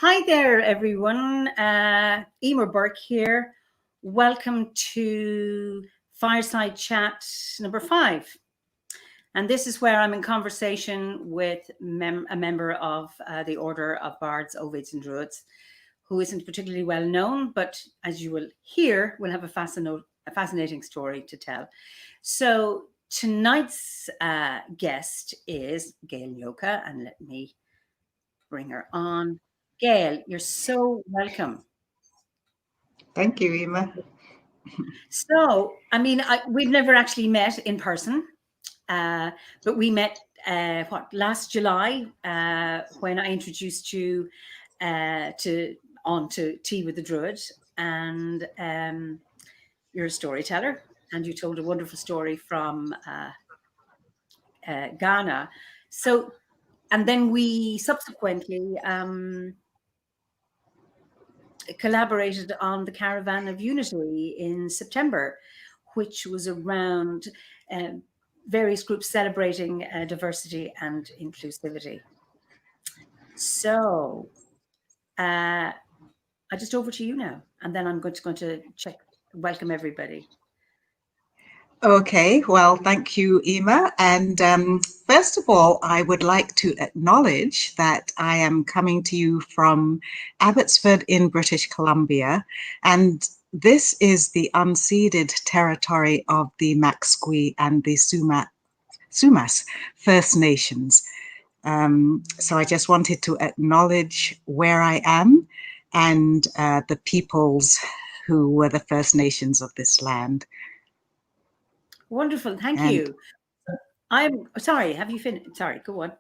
Hi there, everyone. Eimear Burke here. Welcome to Fireside Chat number 5. And this is where I'm in conversation with a member of the Order of Bards, Ovids and Druids, who isn't particularly well known, but as you will hear, will have a fascinating story to tell. So tonight's guest is Gail Nyoka, and let me bring her on. Gail, you're so welcome. Thank you, Eimear. So, I mean, we've never actually met in person, but we met last July when I introduced you onto Tea with the Druid, and you're a storyteller, and you told a wonderful story from Ghana. So, and then we subsequently collaborated on the Caravan of Unity in September, which was around various groups celebrating diversity and inclusivity. So I just over to you now, and then I'm going to welcome everybody. Okay, well, thank you, Eimear. And first of all, I would like to acknowledge that I am coming to you from Abbotsford in British Columbia, and this is the unceded territory of the Maksqui and the Sumas First Nations. So I just wanted to acknowledge where I am and the peoples who were the First Nations of this land. Wonderful, thank you. I'm sorry, have you finished? Sorry, go on.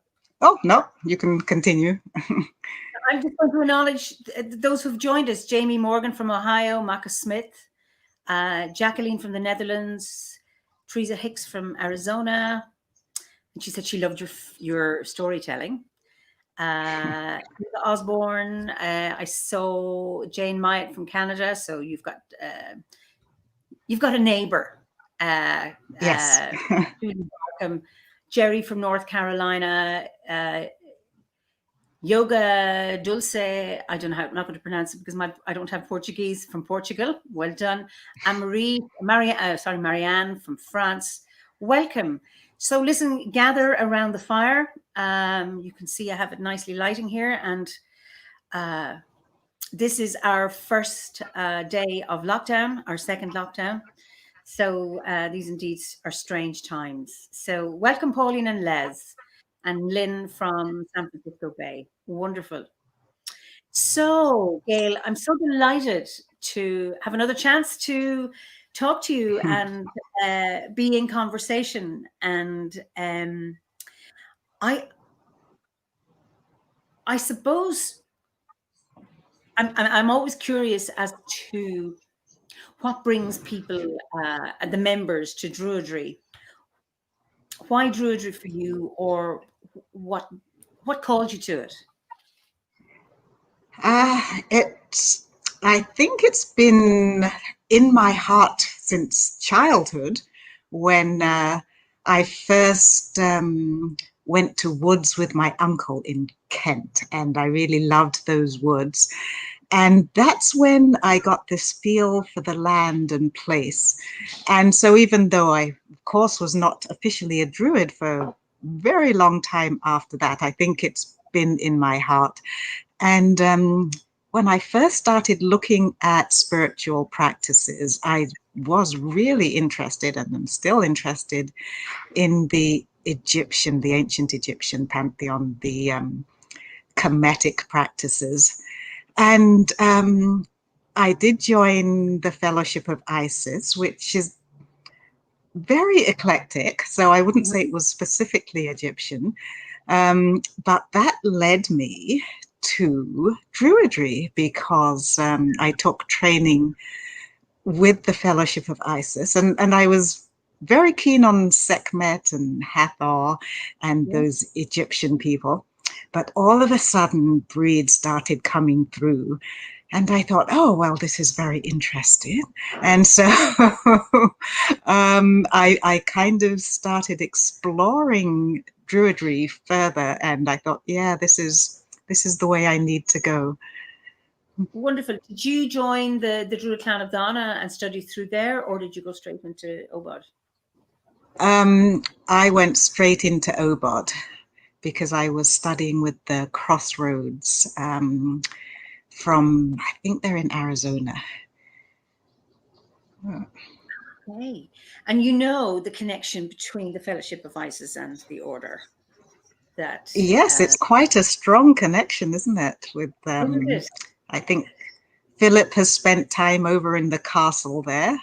Oh, no, you can continue. I'm just going to acknowledge those who've joined us: Jamie Morgan from Ohio, Maka Smith, Jacqueline from the Netherlands, Teresa Hicks from Arizona. And she said she loved your storytelling. Osborne, I saw Jane Myatt from Canada. So you've got a neighbor. Yes. Welcome. Jerry from North Carolina. Yoga Dulce, I don't know I'm not going to pronounce it because I don't have Portuguese, from Portugal. Well done. And Marianne from France. Welcome. So listen, gather around the fire. You can see I have it nicely lighting here, and this is our first day of lockdown, our second lockdown. So these indeed are strange times. So welcome, Pauline and Les. And Lynn from San Francisco Bay. Wonderful. So, Gail, I'm so delighted to have another chance to talk to you and be in conversation. And I suppose I'm always curious as to what brings people, the members, to Druidry. Why Druidry for you, or what called you to it? I think it's been in my heart since childhood, when I first went to woods with my uncle in Kent, and I really loved those woods. And that's when I got this feel for the land and place. And so even though I, of course, was not officially a Druid for a very long time after that, I think it's been in my heart. And when I first started looking at spiritual practices, I was really interested, and I'm still interested, in the ancient Egyptian pantheon, the Kemetic practices. And I did join the Fellowship of Isis, which is very eclectic. So I wouldn't say it was specifically Egyptian, but that led me to Druidry, because I took training with the Fellowship of Isis, and I was very keen on Sekhmet and Hathor and those Egyptian people. But all of a sudden, Breed started coming through, and I thought, oh, well, this is very interesting. And so I kind of started exploring Druidry further, and I thought, yeah, this is this is the way I need to go. Wonderful. Did you join the Druid clan of Donna and study through there, or did you go straight into OBOD? I went straight into OBOD because I was studying with the Crossroads from, I think they're in Arizona. Okay. And you know the connection between the Fellowship of Isis and the Order? That yes, it's quite a strong connection, isn't it? With I think Philip has spent time over in the castle there,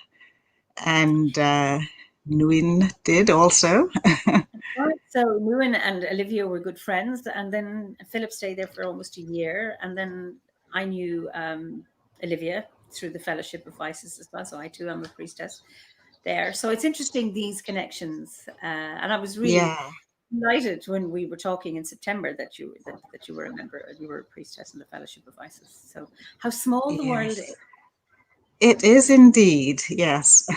and Nguyen did also. So Nguyen and Olivia were good friends, and then Philip stayed there for almost a year, and then I knew Olivia through the Fellowship of Isis as well. So I too am a priestess there. So it's interesting, these connections, and I was really delighted when we were talking in September that you were a member, you were a priestess in the Fellowship of Isis. So how small the world is. It is indeed, yes.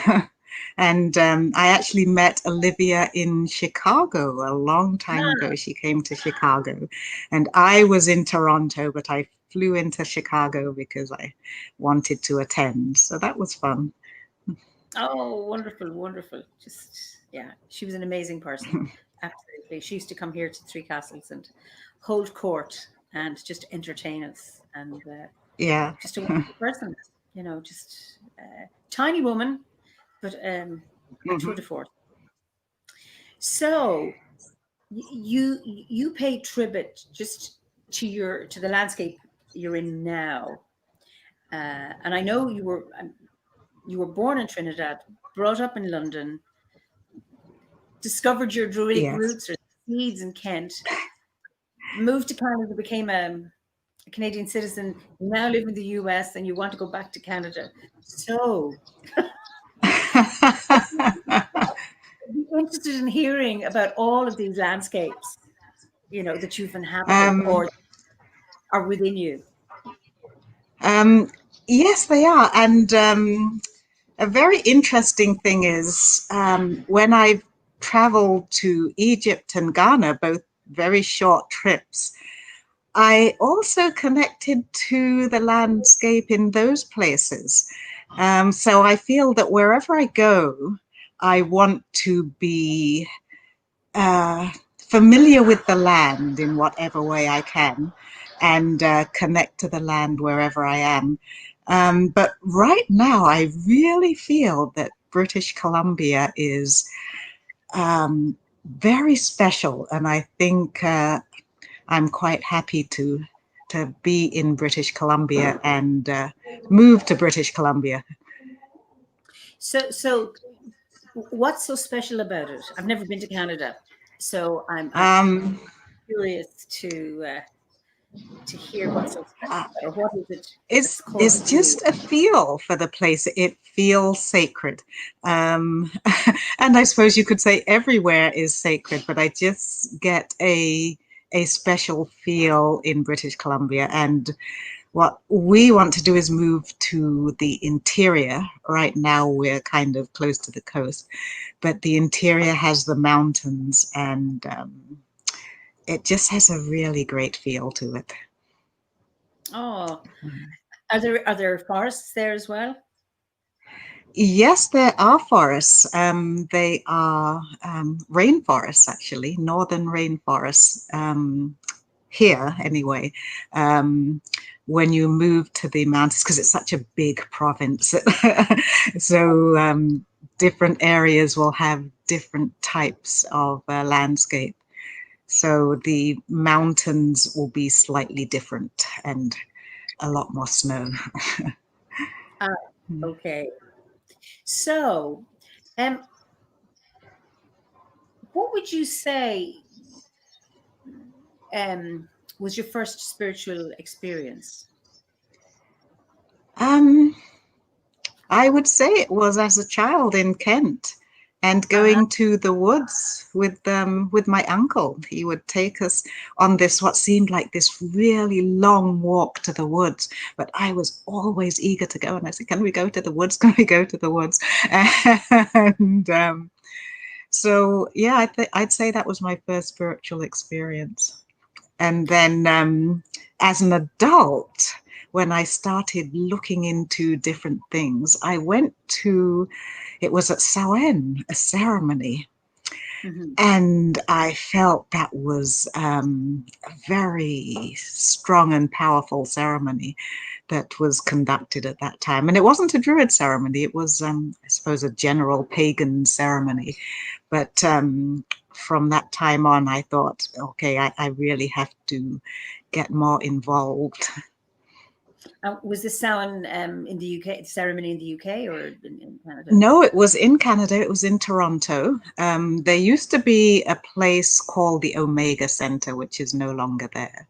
And I actually met Olivia in Chicago a long time ago. She came to Chicago, and I was in Toronto, but I flew into Chicago because I wanted to attend. So that was fun. Oh, wonderful, wonderful. Just, yeah, she was an amazing person. Absolutely. She used to come here to Three Castles and hold court and just entertain us. And just a wonderful person, you know, just tiny woman, but a tour de force. So you pay tribute just to the landscape you're in now. And I know you were born in Trinidad, brought up in London, discovered your Druidic roots or seeds in Kent, moved to Canada, became a Canadian citizen, now live in the US, and you want to go back to Canada. So I'd be interested in hearing about all of these landscapes, you know, that you've inhabited or are within you. Yes, they are. And a very interesting thing is when I've traveled to Egypt and Ghana, both very short trips, I also connected to the landscape in those places. So I feel that wherever I go, I want to be familiar with the land in whatever way I can, and connect to the land wherever I am. But right now, I really feel that British Columbia is very special, and I think I'm quite happy to be in British Columbia and move to British Columbia. So what's so special about it? I've never been to Canada, so I'm curious to hear what's so special, or what is it? It's just a feel for the place. It feels sacred, and I suppose you could say everywhere is sacred, but I just get a special feel in British Columbia. And what we want to do is move to the interior. Right now we're kind of close to the coast, but the interior has the mountains, and it just has a really great feel to it. Oh, are there forests there as well? Yes, there are forests. They are rainforests, actually, northern rainforests, here anyway. When you move to the mountains, because it's such a big province, so different areas will have different types of landscape. So the mountains will be slightly different and a lot more snow. Okay. So, what would you say was your first spiritual experience? I would say it was as a child in Kent, and going to the woods with my uncle. He would take us on this, what seemed like this really long walk to the woods, but I was always eager to go, and I said, can we go to the woods? Can we go to the woods? And so, yeah, I'd say that was my first spiritual experience. And then as an adult, when I started looking into different things, I went to, it was at Samhain, a ceremony. Mm-hmm. And I felt that was a very strong and powerful ceremony that was conducted at that time. And it wasn't a Druid ceremony, it was, I suppose, a general pagan ceremony. But from that time on, I thought, okay, I really have to get more involved. Was this Samhain in the UK, ceremony in the UK or in Canada? No, it was in Canada. It was in Toronto. There used to be a place called the Omega Center, which is no longer there.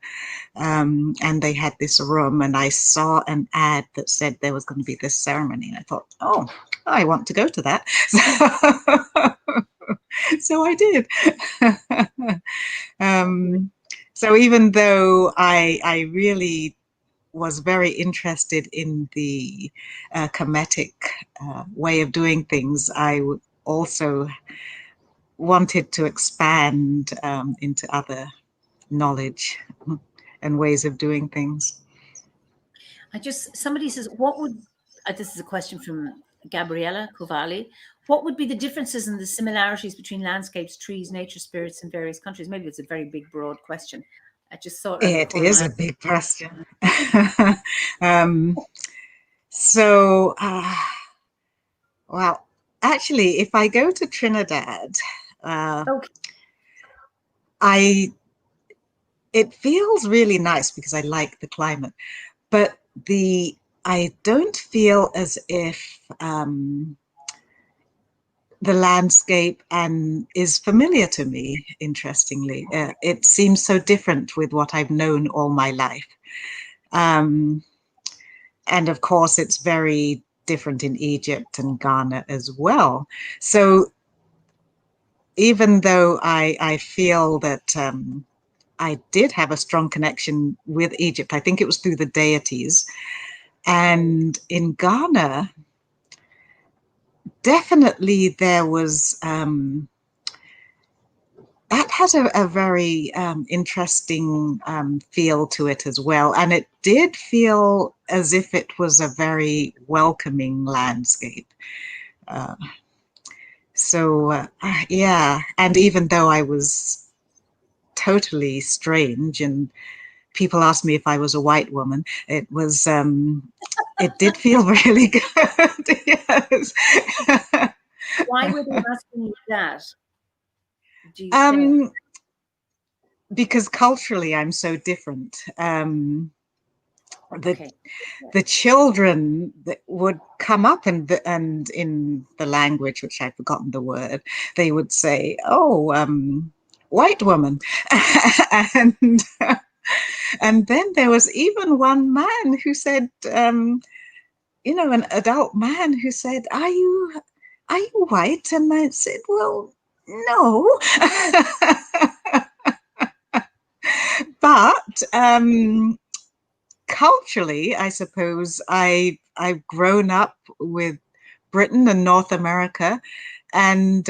And they had this room, and I saw an ad that said there was going to be this ceremony. And I thought, oh, I want to go to that. So I did. So even though I really was very interested in the Kemetic way of doing things, I also wanted to expand into other knowledge and ways of doing things. Somebody says, what would, this is a question from Gabriella Kovali, what would be the differences and the similarities between landscapes, trees, nature spirits in various countries? Maybe it's a very big, broad question. I just thought it is a big question. Well, actually, if I go to Trinidad, okay. It feels really nice because I like the climate, but I don't feel as if the landscape is familiar to me, interestingly. It seems so different with what I've known all my life. And of course, it's very different in Egypt and Ghana as well. So even though I feel that I did have a strong connection with Egypt, I think it was through the deities. And in Ghana, definitely there was, that has a very interesting feel to it as well. And it did feel as if it was a very welcoming landscape. Yeah, and even though I was totally strange and people asked me if I was a white woman, it was, it did feel really good, yes. Why were they asking you that? Do you think? Because culturally I'm so different. Okay. The children that would come up and in the language, which I've forgotten the word, they would say, oh, white woman. And then there was even one man who said, you know, an adult man who said, are you white? And I said, well, no. But culturally, I suppose I've grown up with Britain and North America, and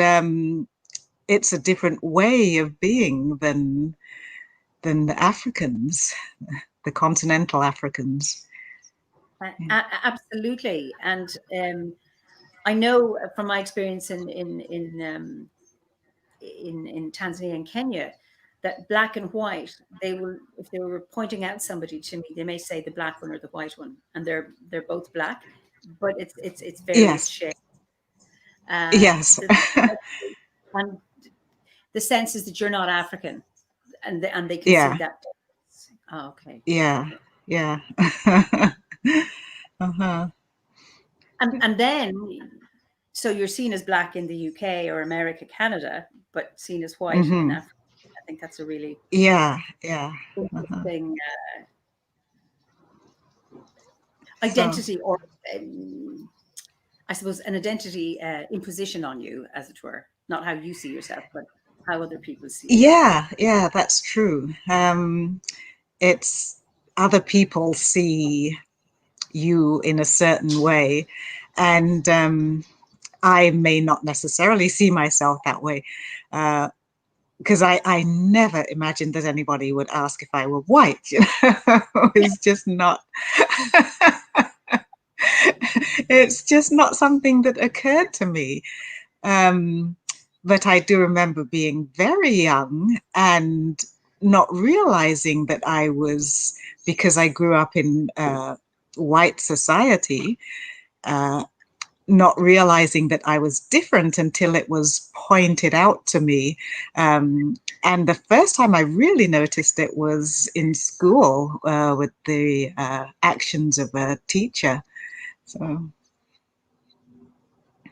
it's a different way of being than the Africans, the continental Africans. Absolutely, and I know from my experience in Tanzania and Kenya that black and white, they will, if they were pointing out somebody to me, they may say the black one or the white one, and they're both black, but it's various shades. Yes. And the sense is that you're not African, and they can see that. Oh, okay. Yeah. Yeah. And then, so you're seen as black in the UK or America, Canada, but seen as white in Africa. I think that's a really interesting identity, or I suppose an identity imposition on you, as it were. Not how you see yourself, but how other people see you. Yeah, that's true. It's other people see you in a certain way, and I may not necessarily see myself that way. because I never imagined that anybody would ask if I were white. You know, it's just not. It's just not something that occurred to me. But I do remember being very young and not realizing that I was, because I grew up in white society, not realizing that I was different until it was pointed out to me. And the first time I really noticed it was in school with the actions of a teacher. So,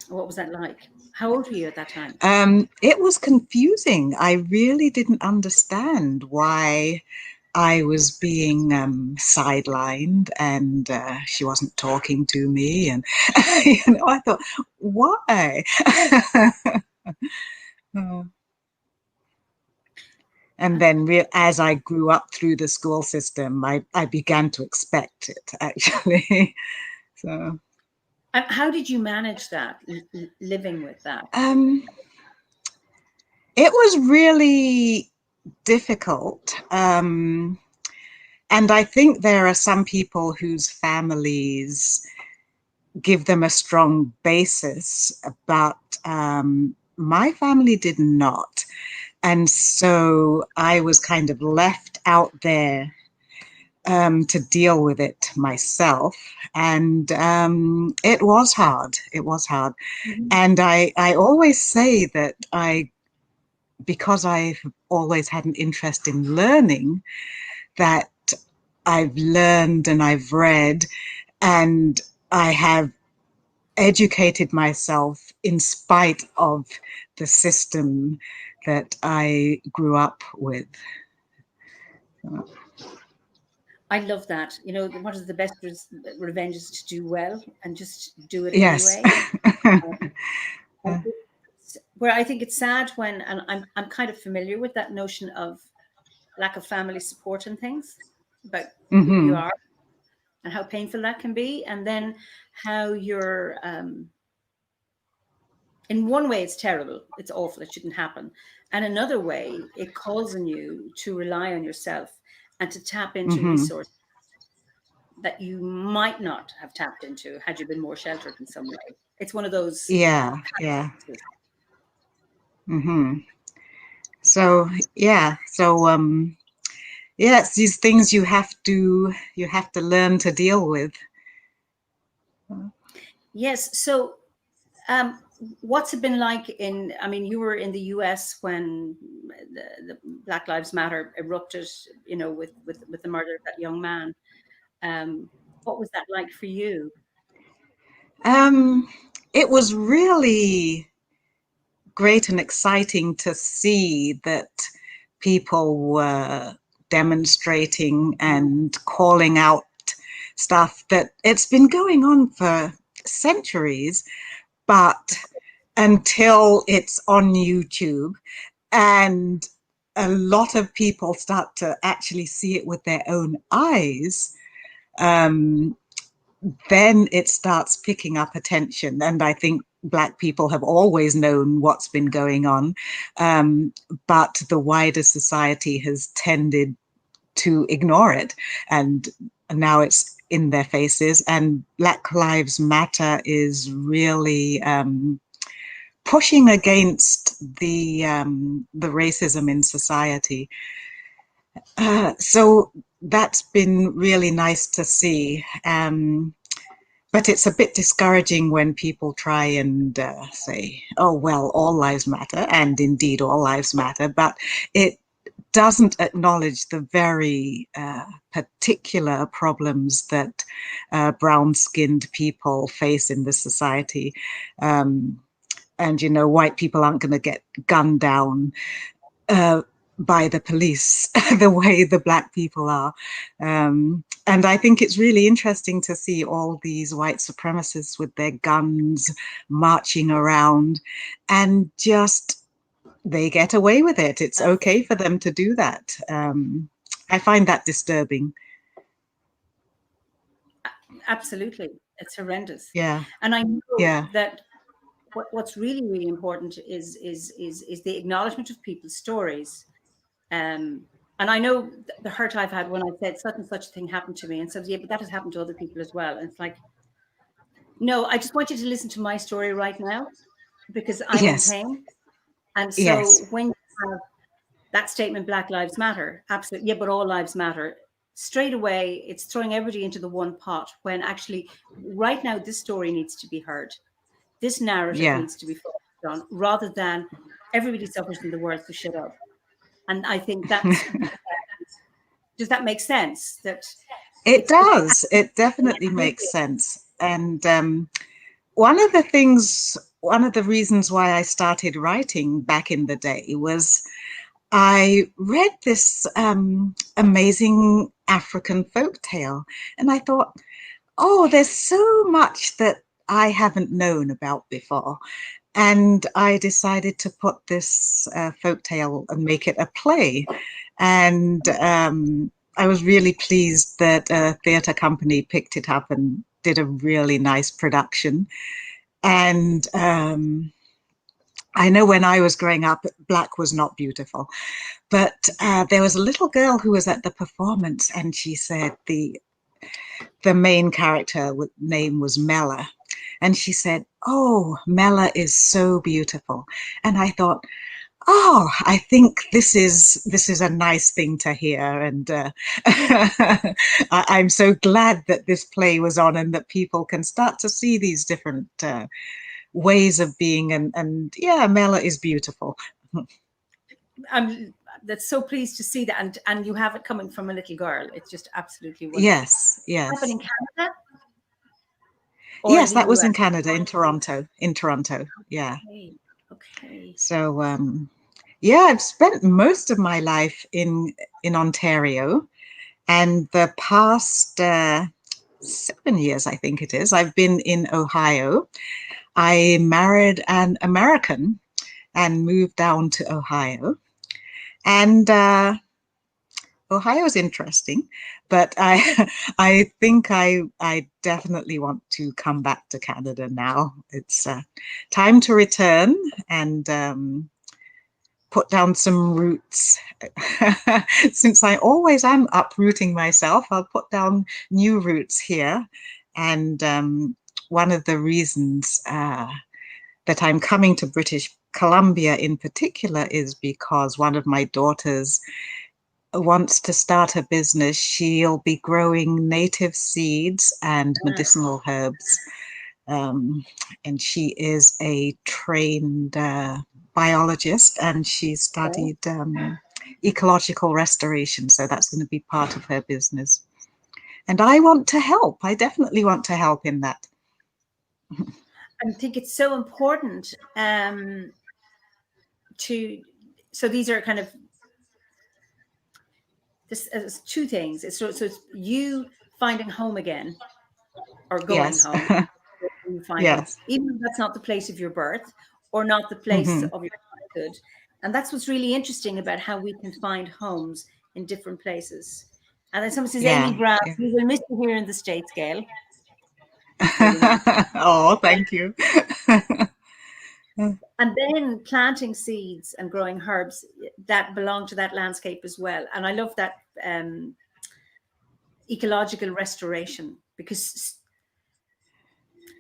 what was that like? How old were you at that time? it was confusing. I really didn't understand why I was being sidelined and she wasn't talking to me. And, you know, I thought, why? And then as I grew up through the school system, I began to expect it, actually. So, And how did you manage that, living with that? it was really difficult. And I think there are some people whose families give them a strong basis, but my family did not. And so I was kind of left out there to deal with it myself. And it was hard. It was hard. Mm-hmm. And I always say that because I've always had an interest in learning, that I've learned and I've read and I have educated myself in spite of the system that I grew up with. I love that. You know, what is the best revenge is to do well and just do it yes. anyway. Where I think it's sad when, and I'm kind of familiar with that notion of lack of family support and things about who you are and how painful that can be, and then how you're in one way it's terrible, it's awful, it shouldn't happen, and another way it calls on you to rely on yourself and to tap into resources that you might not have tapped into had you been more sheltered in some way. It's one of those So it's these things you have to learn to deal with. Yes. So what's it been like I mean, you were in the US when the Black Lives Matter erupted, you know, with the murder of that young man. What was that like for you? It was really great and exciting to see that people were demonstrating and calling out stuff that it's been going on for centuries, but until it's on YouTube and a lot of people start to actually see it with their own eyes, then it starts picking up attention. And I think Black people have always known what's been going on, but the wider society has tended to ignore it. And now it's in their faces. And Black Lives Matter is really pushing against the racism in society. So that's been really nice to see. But it's a bit discouraging when people try and say, oh, well, all lives matter, and indeed all lives matter, but it doesn't acknowledge the very particular problems that brown-skinned people face in this society. And, you know, white people aren't going to get gunned down by the police the way the Black people are. And I think it's really interesting to see all these white supremacists with their guns marching around, and just they get away with it. It's okay for them to do that. I find that disturbing. Absolutely. It's horrendous. Yeah. And I know that what's really, really important is the acknowledgement of people's stories. And I know the hurt I've had when I said such and such a thing happened to me, and so yeah, but that has happened to other people as well. And it's like, no, I just want you to listen to my story right now, because I'm in pain. And so when you have that statement, Black Lives Matter, absolutely, yeah, but all lives matter, straight away, it's throwing everybody into the one pot, when actually right now, this story needs to be heard. This narrative needs to be focused on, rather than everybody suffers in the world, so shut up. And I think that's, does that make sense? That it does. It definitely makes sense. And one of the reasons why I started writing back in the day was I read this amazing African folktale, and I thought, oh, there's so much that I haven't known about before. And I decided to put this folktale and make it a play. And I was really pleased that a theatre company picked it up and did a really nice production. And I know when I was growing up, black was not beautiful, but there was a little girl who was at the performance, and she said the main character name was Mela, and she said, "Oh, Mela is so beautiful." And I thought, oh, I think this is a nice thing to hear, and I'm so glad that this play was on, and that people can start to see these different ways of being, and yeah, Mela is beautiful. I'm that's so pleased to see that, and you have it coming from a little girl. It's just absolutely wonderful. Yes. Happened in Canada? Yes, that was in Canada, in Toronto. Yeah. Okay. So yeah, I've spent most of my life in Ontario, and the past 7 years, I think it is, I've been in Ohio. I married an American and moved down to Ohio. And Ohio is interesting, but I think I definitely want to come back to Canada now. It's time to return and put down some roots. Since I always am uprooting myself, I'll put down new roots here. And one of the reasons that I'm coming to British Columbia in particular is because one of my daughters wants to start a business. She'll be growing native seeds and medicinal herbs. And she is a trained biologist, and she studied ecological restoration. So that's going to be part of her business. And I want to help. I definitely want to help in that. I think it's so important so these are kind of this two things. It's you finding home again, or going home. You find home, even if that's not the place of your birth or not the place of your childhood. And that's what's really interesting about how we can find homes in different places. And then someone says, Amy Brown, we will miss you here in the States, Gail. Oh, thank you. And then planting seeds and growing herbs that belong to that landscape as well. And I love that ecological restoration, because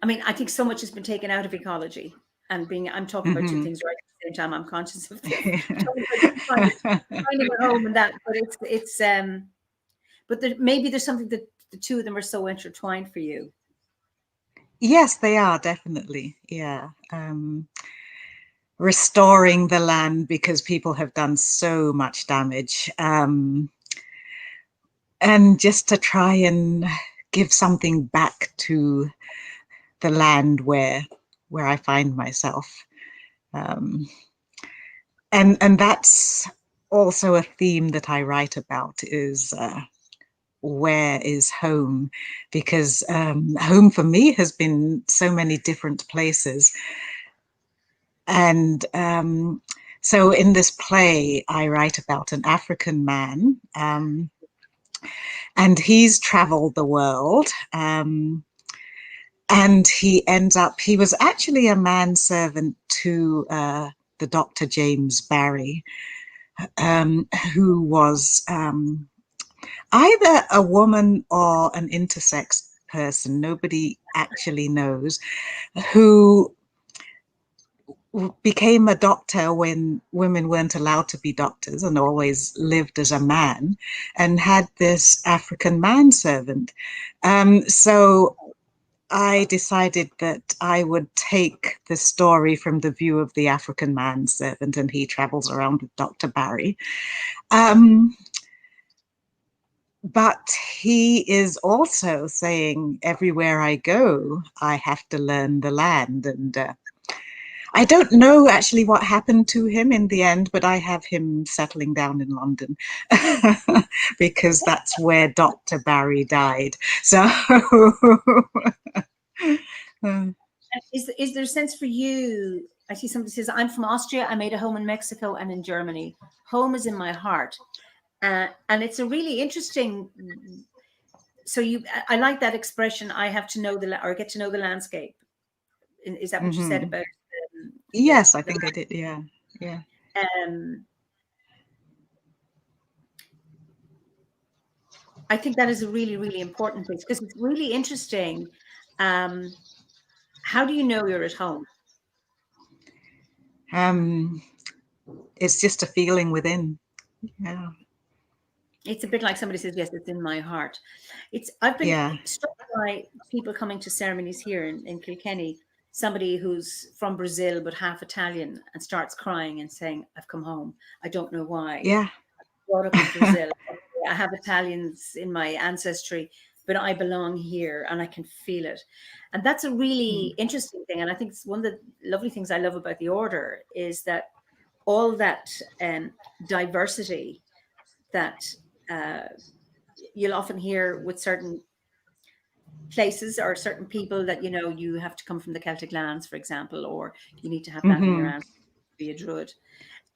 I mean, I think so much has been taken out of ecology, and I'm talking about two things right at the same time. I'm conscious of this. Finding a home and that, but it's but maybe there's something that the two of them are so intertwined for you. Yes, they are, definitely. Yeah. Restoring the land, because people have done so much damage. And just to try and give something back to the land where I find myself. And that's also a theme that I write about, is where is home? Because home for me has been so many different places. And so in this play, I write about an African man, and he's traveled the world. And he was actually a manservant to the Dr. James Barry, who was either a woman or an intersex person, nobody actually knows, who became a doctor when women weren't allowed to be doctors and always lived as a man, and had this African manservant. So I decided that I would take the story from the view of the African manservant, and he travels around with Dr. Barry. But he is also saying, everywhere I go, I have to learn the land. And I don't know actually what happened to him in the end, but I have him settling down in London because that's where Dr. Barry died. So is there a sense for you? I see somebody says, I'm from Austria. I made a home in Mexico and in Germany. Home is in my heart. And it's a really interesting, so I like that expression, I have to know or get to know the landscape. Is that what you said about? Yes, I think I did. Yeah. Yeah. I think that is a really, really important thing, because it's really interesting. How do you know you're at home? It's just a feeling within. Yeah. It's a bit like somebody says, yes, it's in my heart. I've been struck by people coming to ceremonies here in Kilkenny, somebody who's from Brazil but half Italian, and starts crying and saying, I've come home. I don't know why. Yeah. I brought up in Brazil. I have Italians in my ancestry, but I belong here and I can feel it. And that's a really interesting thing. And I think it's one of the lovely things I love about the order is that all that diversity that you'll often hear with certain places or certain people, that, you know, you have to come from the Celtic lands, for example, or you need to have that in your ancestry to be a Druid.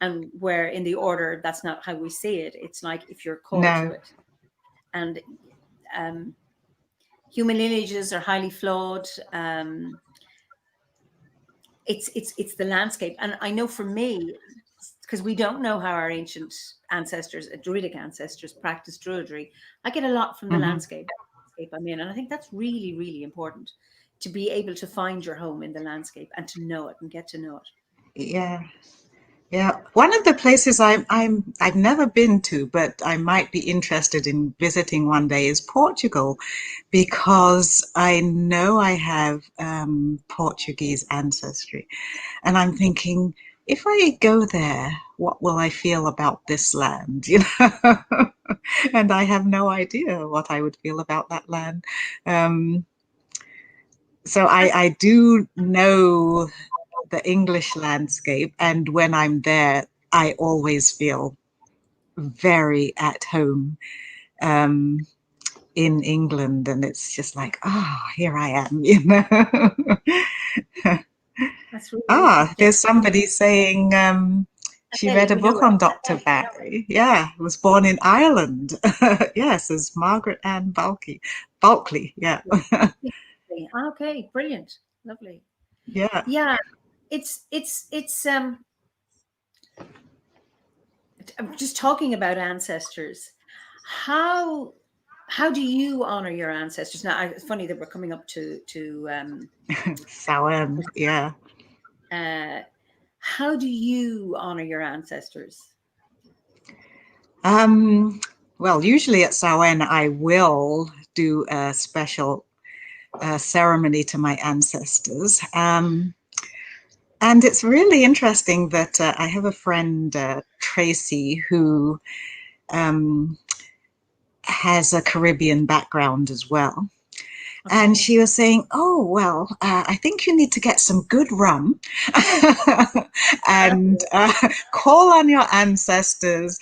And where in the order, that's not how we see it. It's like if you're called to it. And human lineages are highly flawed. It's the landscape. And I know for me, because we don't know how our ancient ancestors, Druidic ancestors, practiced Druidry, I get a lot from the landscape I'm in. And I think that's really, really important, to be able to find your home in the landscape and to know it and get to know it. Yeah. Yeah, one of the places I've never been to, but I might be interested in visiting one day, is Portugal, because I know I have Portuguese ancestry, and I'm thinking, if I go there, what will I feel about this land? You know, and I have no idea what I would feel about that land. So I do know the English landscape, and when I'm there, I always feel very at home in England, and it's just like, here I am, you know. That's really There's somebody saying she read a book on Dr. Barry. Yeah, was born in Ireland. Yes, as Margaret Ann Bulkley. Yeah. Okay, brilliant, lovely. Yeah. Yeah, it's I'm just talking about ancestors. How do you honor your ancestors? Now, it's funny that we're coming up to Samhain, yeah. How do you honor your ancestors? Well, usually at Samhain, I will do a special ceremony to my ancestors. And it's really interesting that I have a friend, Tracy, who has a Caribbean background as well. Okay. And she was saying, oh, well, I think you need to get some good rum and call on your ancestors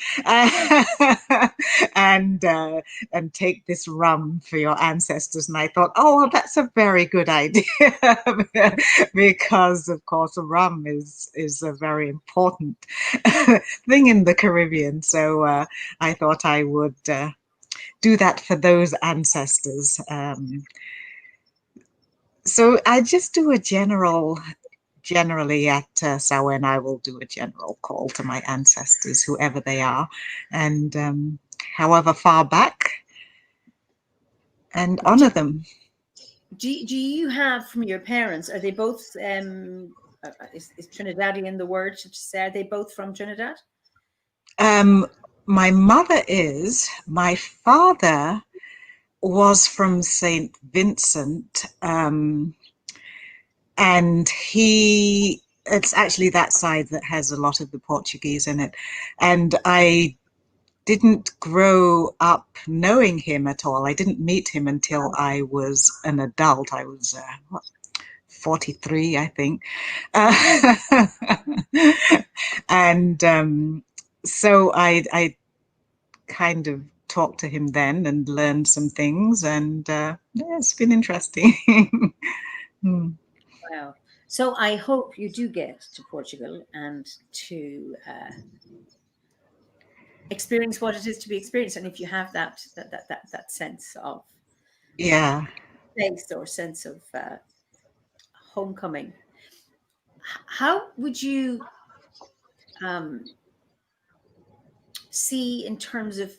and take this rum for your ancestors. And I thought, oh, well, that's a very good idea because, of course, rum is a very important thing in the Caribbean. So I thought I would do that for those ancestors. So I just do a generally at Samhain, I will do a general call to my ancestors, whoever they are, and however far back, and honor them. Do you have from your parents, are they both, is Trinidadian the word to say, are they both from Trinidad? My mother is. My father was from St. Vincent, and it's actually that side that has a lot of the Portuguese in it. And I didn't grow up knowing him at all. I didn't meet him until I was an adult. I was 43, I think. And so I kind of talked to him then and learned some things, and yeah, it's been interesting. Wow. So I hope you do get to Portugal and to experience what it is to be experienced, and if you have that sense of place or sense of homecoming, how would you see in terms of,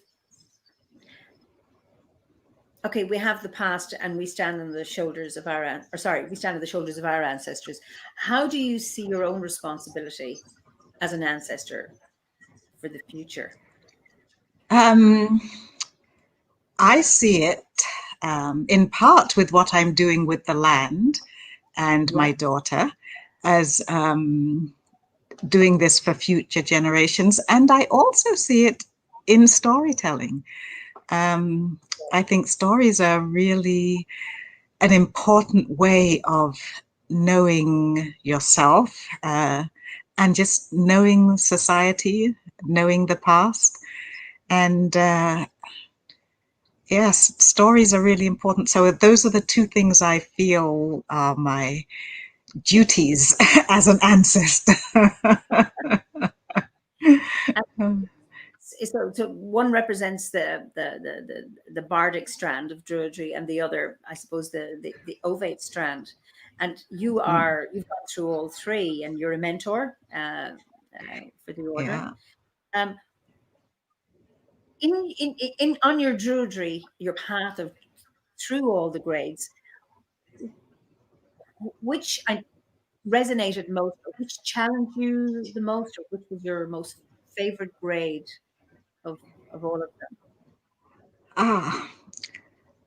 okay, we have the past and we stand on the shoulders of our, we stand on the shoulders of our ancestors. How do you see your own responsibility as an ancestor for the future? I see it in part with what I'm doing with the land and my daughter as doing this for future generations. And I also see it in storytelling. I think stories are really an important way of knowing yourself and just knowing society, knowing the past. And yes, stories are really important. So those are the two things I feel are my duties as an ancestor. So one represents the bardic strand of Druidry, and the other, I suppose, the ovate strand. And you've gone through all three, and you're a mentor for the order. Yeah. On your Druidry, your path of through all the grades, which resonated most, or which challenged you the most, or which was your most favorite grade of all of them?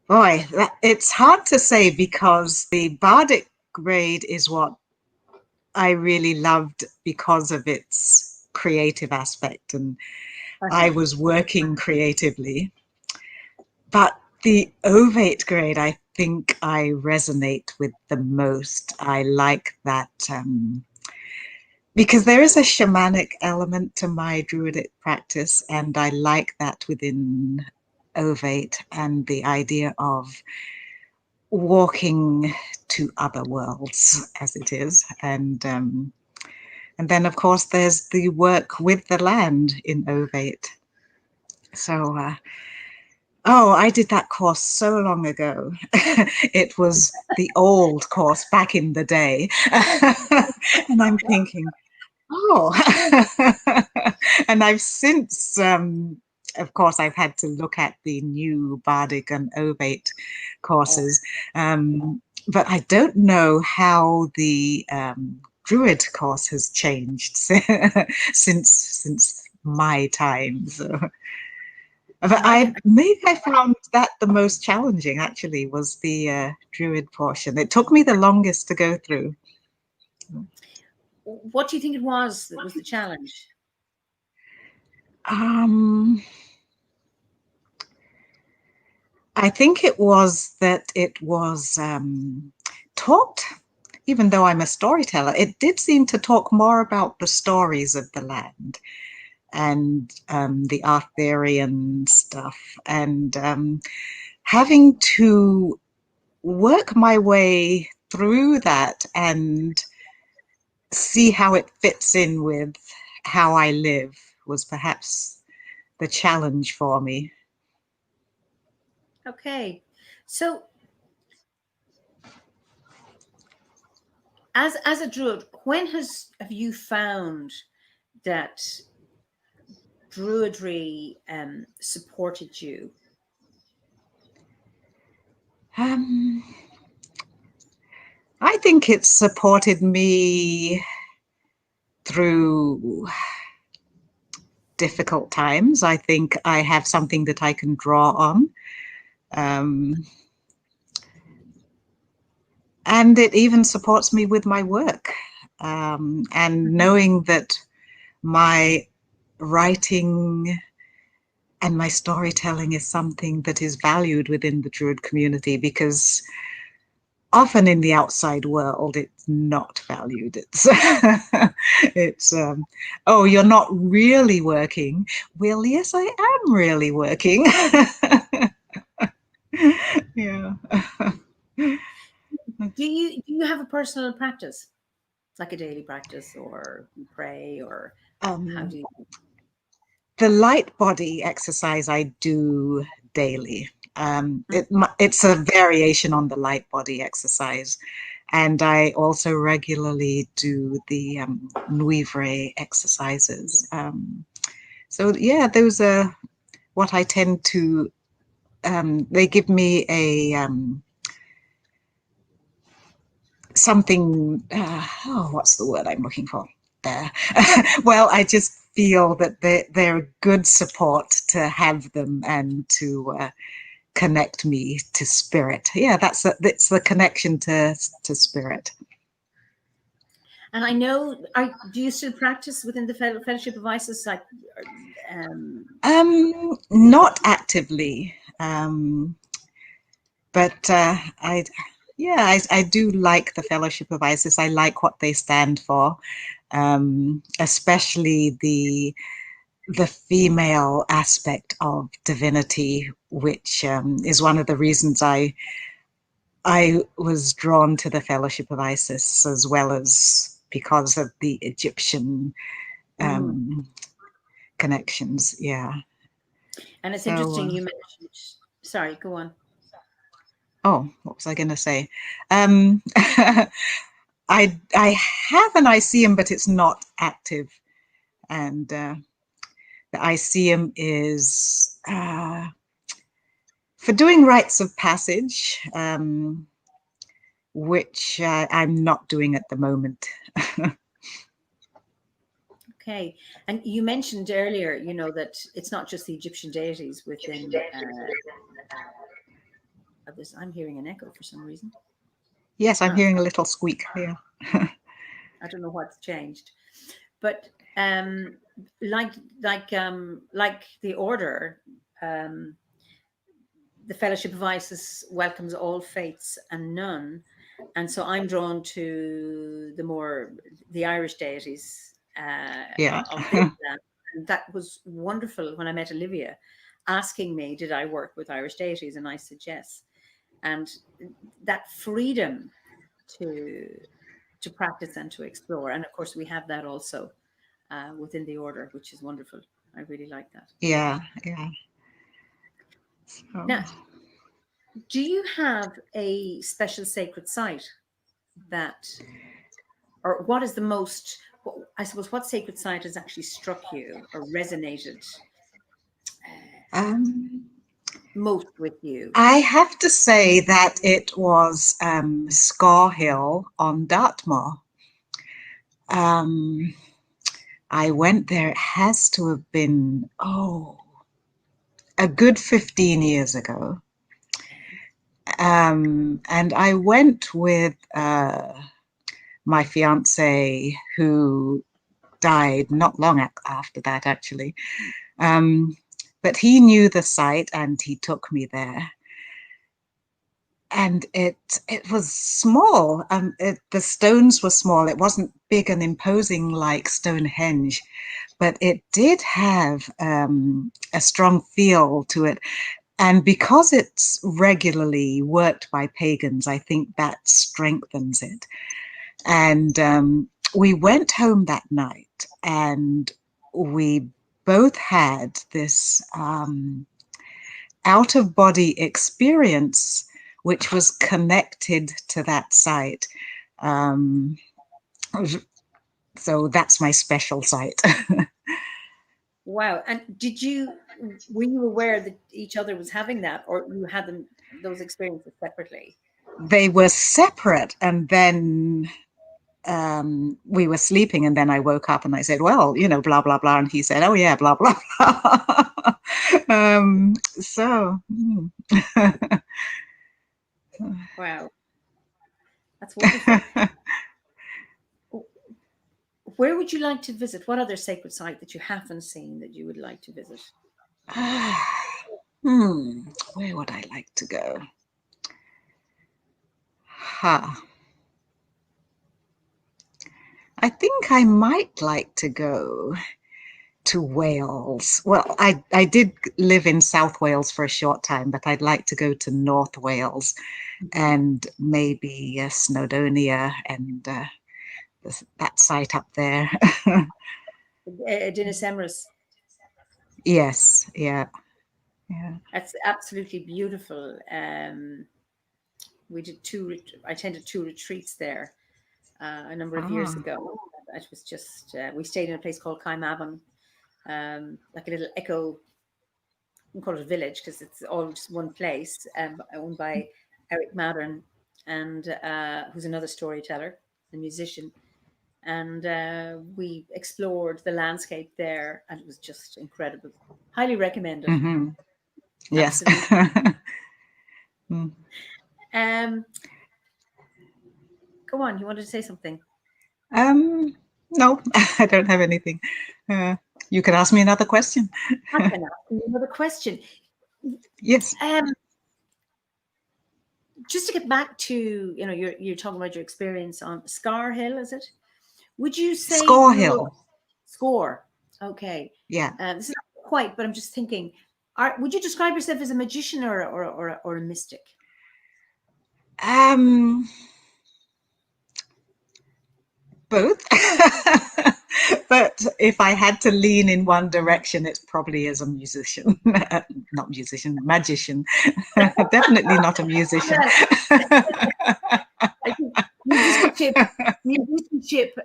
Boy, it's hard to say, because the bardic grade is what I really loved because of its creative aspect, and I was working creatively. But the ovate grade, I think I resonate with the most. I like that because there is a shamanic element to my Druidic practice, and I like that within ovate, and the idea of walking to other worlds, as it is. And then, of course, there's the work with the land in ovate. So I did that course so long ago. It was the old course back in the day. And I'm thinking, and I've since, of course, I've had to look at the new bardic and ovate courses. But I don't know how the Druid course has changed since my time. So. But maybe I found that the most challenging, actually, was the Druid portion. It took me the longest to go through. What do you think it was that was the challenge? I think it was that it was taught, even though I'm a storyteller, it did seem to talk more about the stories of the land and the Arthurian stuff, and having to work my way through that and see how it fits in with how I live was perhaps the challenge for me. Okay, so as a Druid, when have you found that Druidry supported you? I think it's supported me through difficult times. I think I have something that I can draw on. And it even supports me with my work. And knowing that my writing and my storytelling is something that is valued within the Druid community, because often in the outside world, it's not valued. It's oh, you're not really working. Well, yes, I am really working. Yeah. Do you have a personal practice, like a daily practice, or you pray, or how do you? The light body exercise I do daily. It's a variation on the light body exercise. And I also regularly do the Nuivre exercises. So yeah, those are what I tend to, they give me a, something, what's the word I'm looking for there? Well, I just feel that they're a good support to have them and to connect me to spirit. Yeah, that's the connection to spirit. And I know, do you still practice within the Fellowship of Isis? Like, not actively, but I do like the Fellowship of Isis. I like what they stand for, especially the female aspect of divinity, which is one of the reasons I was drawn to the Fellowship of Isis, as well as because of the Egyptian connections. Yeah. And it's interesting you mentioned, sorry, go on. Oh, what was I going to say? I have an Iceum, but it's not active. And the Iceum is for doing rites of passage, which I'm not doing at the moment. Okay. And you mentioned earlier, you know, that it's not just the Egyptian deities within I'm hearing an echo for some reason. Yes, I'm hearing a little squeak here. I don't know what's changed, but like the order, the Fellowship of Isis welcomes all faiths and none, and so I'm drawn to the Irish deities. Yeah. Of Islam. And that was wonderful when I met Olivia, asking me, did I work with Irish deities? And I said yes. And that freedom to practice and to explore. And of course, we have that also within the order, which is wonderful. I really like that. Yeah, yeah. Now, do you have a special sacred site that, or what is the most, I suppose, what sacred site has actually struck you or resonated most with you? I have to say that it was Scar Hill on Dartmoor. I went there, it has to have been, a good 15 years ago. And I went with my fiance, who died not long after that, actually. But he knew the site and he took me there. And it was small. The stones were small. It wasn't big and imposing like Stonehenge, but it did have a strong feel to it. And because it's regularly worked by pagans, I think that strengthens it. And we went home that night and we both had this out-of-body experience which was connected to that site. So that's my special site. Wow. And were you aware that each other was having that, or you had those experiences separately? They were separate, and then we were sleeping, and then I woke up and I said, well, you know, blah, blah, blah. And he said, oh, yeah, blah, blah, blah. Wow. That's wonderful. Where would you like to visit? What other sacred site that you haven't seen that you would like to visit? Where would I like to go? I think I might like to go to Wales. Well, I did live in South Wales for a short time, but I'd like to go to North Wales and maybe Snowdonia and that site up there. Dinas Emrys. Yes, yeah. That's absolutely beautiful. I attended 2 retreats there a number of years ago. It was just, we stayed in a place called Caimavon, like a little echo, we call it a village because it's all just one place, owned by Eric Maddern, and who's another storyteller, a musician. And we explored the landscape there, and it was just incredible. Highly recommended. Mm-hmm. Yes. Go on, you wanted to say something? No, I don't have anything. You can ask me another question. I can ask you another question. Yes. Just to get back to, you know, you're talking about your experience on Scar Hill, is it? Would you say Score Hill? Score. Okay. Yeah. This is not quite, but I'm just thinking. Would you describe yourself as a magician or a mystic? Both. But if I had to lean in one direction, it's probably as a musician. Not musician, magician. Definitely not a musician. I think musicianship,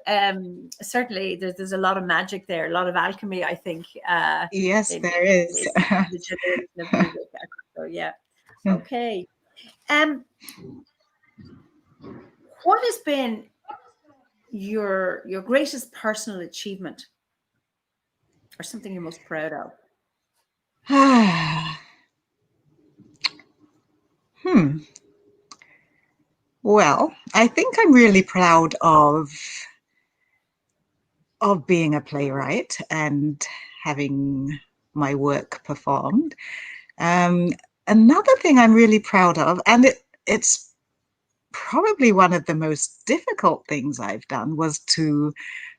certainly there's a lot of magic there, a lot of alchemy, I think. Yes, there is. The generation of music. So yeah. Okay. What has been your greatest personal achievement, or something you're most proud of? Well, I think I'm really proud of being a playwright and having my work performed. Another thing I'm really proud of, and it's probably one of the most difficult things I've done, was to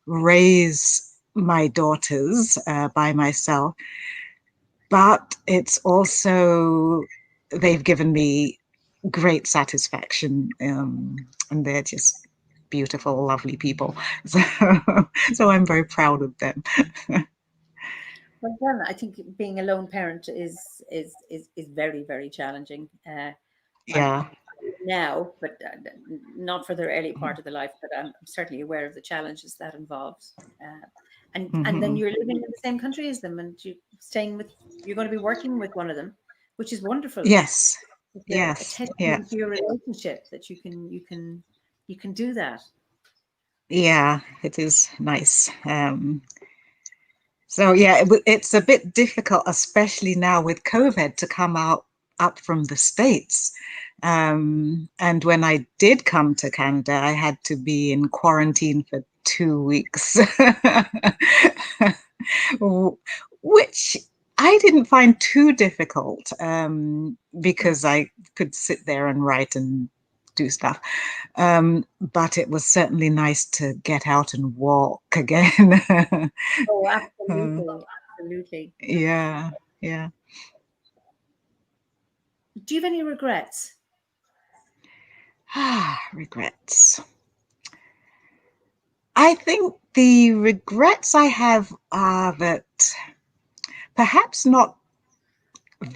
raise my daughters by myself. But it's also, they've given me great satisfaction, and they're just beautiful, lovely people. So I'm very proud of them. Well done. I think being a lone parent is very, very challenging. Yeah. Now, but not for the early part of the life. But I'm certainly aware of the challenges that involves. And then you're living in the same country as them, and you're going to be working with one of them, which is wonderful. Yes. Yes. A testament to your relationship that you can do that. Yeah, it is nice. So yeah, it's a bit difficult, especially now with COVID, to come up from the States. And when I did come to Canada, I had to be in quarantine for 2 weeks, which I didn't find too difficult, because I could sit there and write and do stuff. But it was certainly nice to get out and walk again. Oh, absolutely. Absolutely. Yeah, yeah. Do you have any regrets? Regrets. I think the regrets I have are that perhaps not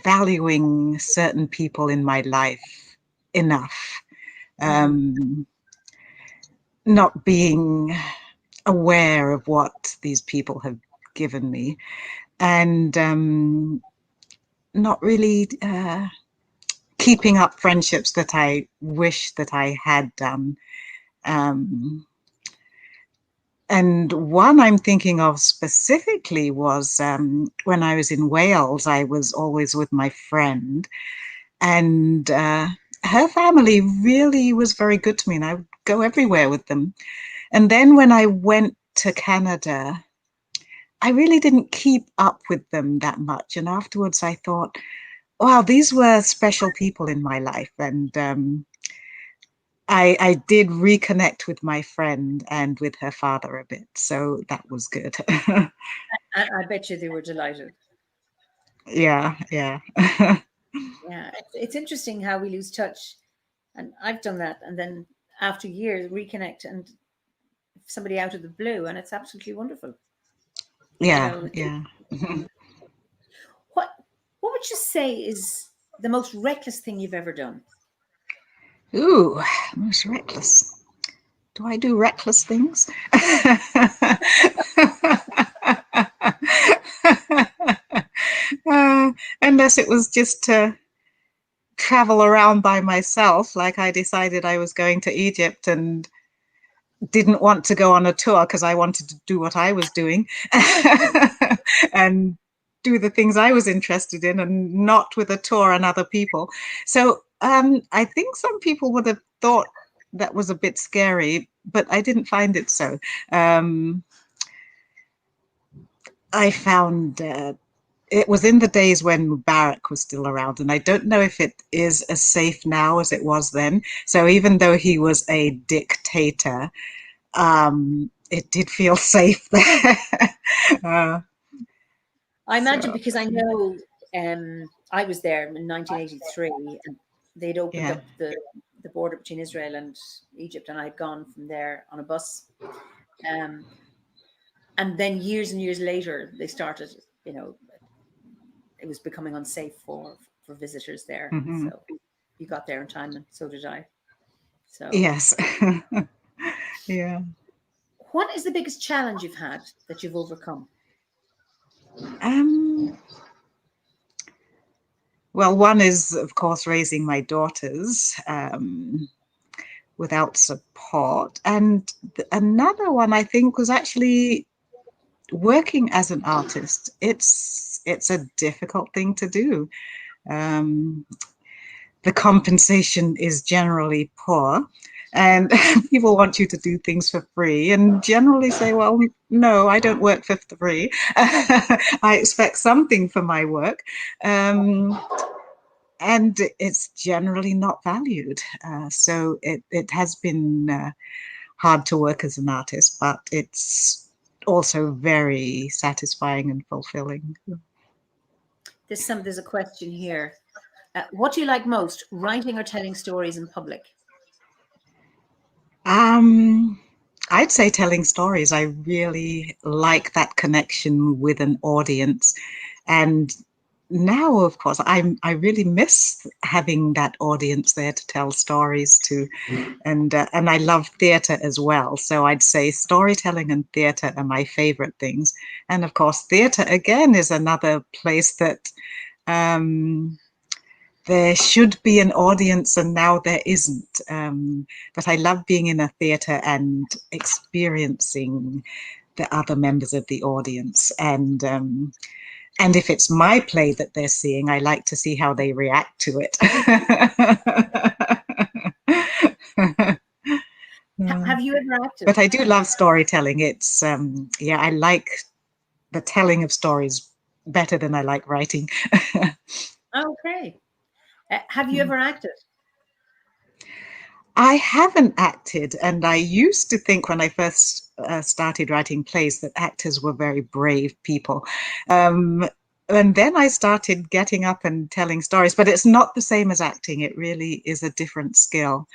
valuing certain people in my life enough. not being aware of what these people have given me, and not really keeping up friendships that I wish that I had done. And one I'm thinking of specifically was when I was in Wales. I was always with my friend, and her family really was very good to me, and I would go everywhere with them. And then when I went to Canada, I really didn't keep up with them that much. And afterwards I thought, wow, these were special people in my life. And I did reconnect with my friend and with her father a bit. So that was good. I bet you they were delighted. Yeah, yeah. Yeah, it's interesting how we lose touch, and I've done that, and then after years reconnect, and somebody out of the blue, and it's absolutely wonderful. You Yeah, know, yeah. what what would you say is the most reckless thing you've ever done? Ooh, most reckless. Do I do reckless things? Unless it was just to travel around by myself, like I decided I was going to Egypt and didn't want to go on a tour because I wanted to do what I was doing and do the things I was interested in, and not with a tour and other people. So I think some people would have thought that was a bit scary, but I didn't find it so. I found it was in the days when Mubarak was still around, and I don't know if it is as safe now as it was then. So even though he was a dictator, it did feel safe there. I imagine So because I know I was there in 1983, and they'd opened yeah. up the border between Israel and Egypt, and I'd gone from there on a bus. Um, and then years and years later, they started, you know, it was becoming unsafe for visitors there. Mm-hmm. So you got there in time, and so did I. So, Yes. Yeah. what is the biggest challenge you've had that you've overcome? Um, well, one is, of course, raising my daughters without support. And another one, I think, was actually working as an artist. It's a difficult thing to do. Um, the compensation is generally poor, and people want you to do things for free and generally say, well, no, I don't work for free. I expect something for my work. And it's generally not valued. So it has been hard to work as an artist, but it's also very satisfying and fulfilling. There's a question here. What do you like most, writing or telling stories in public? I'd say telling stories. I really like that connection with an audience. And now, of course, I really miss having that audience there to tell stories to, and I love theatre as well. So I'd say storytelling and theatre are my favourite things. And of course, theatre again is another place that there should be an audience, and now there isn't. But I love being in a theatre and experiencing the other members of the audience. And if it's my play that they're seeing, I like to see how they react to it. Have you ever acted? But I do love storytelling. It's yeah, I like the telling of stories better than I like writing. Okay. Have you ever acted? I haven't acted, and I used to think when I first started writing plays that actors were very brave people. Um, and then I started getting up and telling stories, but it's not the same as acting. It really is a different skill.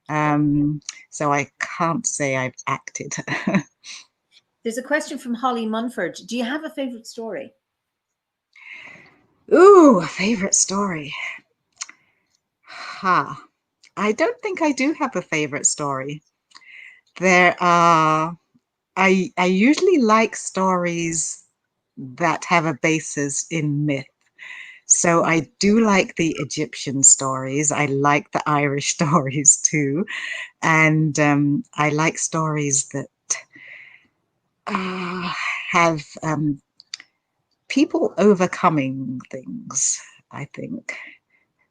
So I can't say I've acted. There's a question from Holly Munford. Do you have a favorite story? Ooh, a favorite story. Ha. I don't think I do have a favorite story. there are, I usually like stories that have a basis in myth. So I do like the Egyptian stories. I like the Irish stories too. And I like stories that have people overcoming things, I think.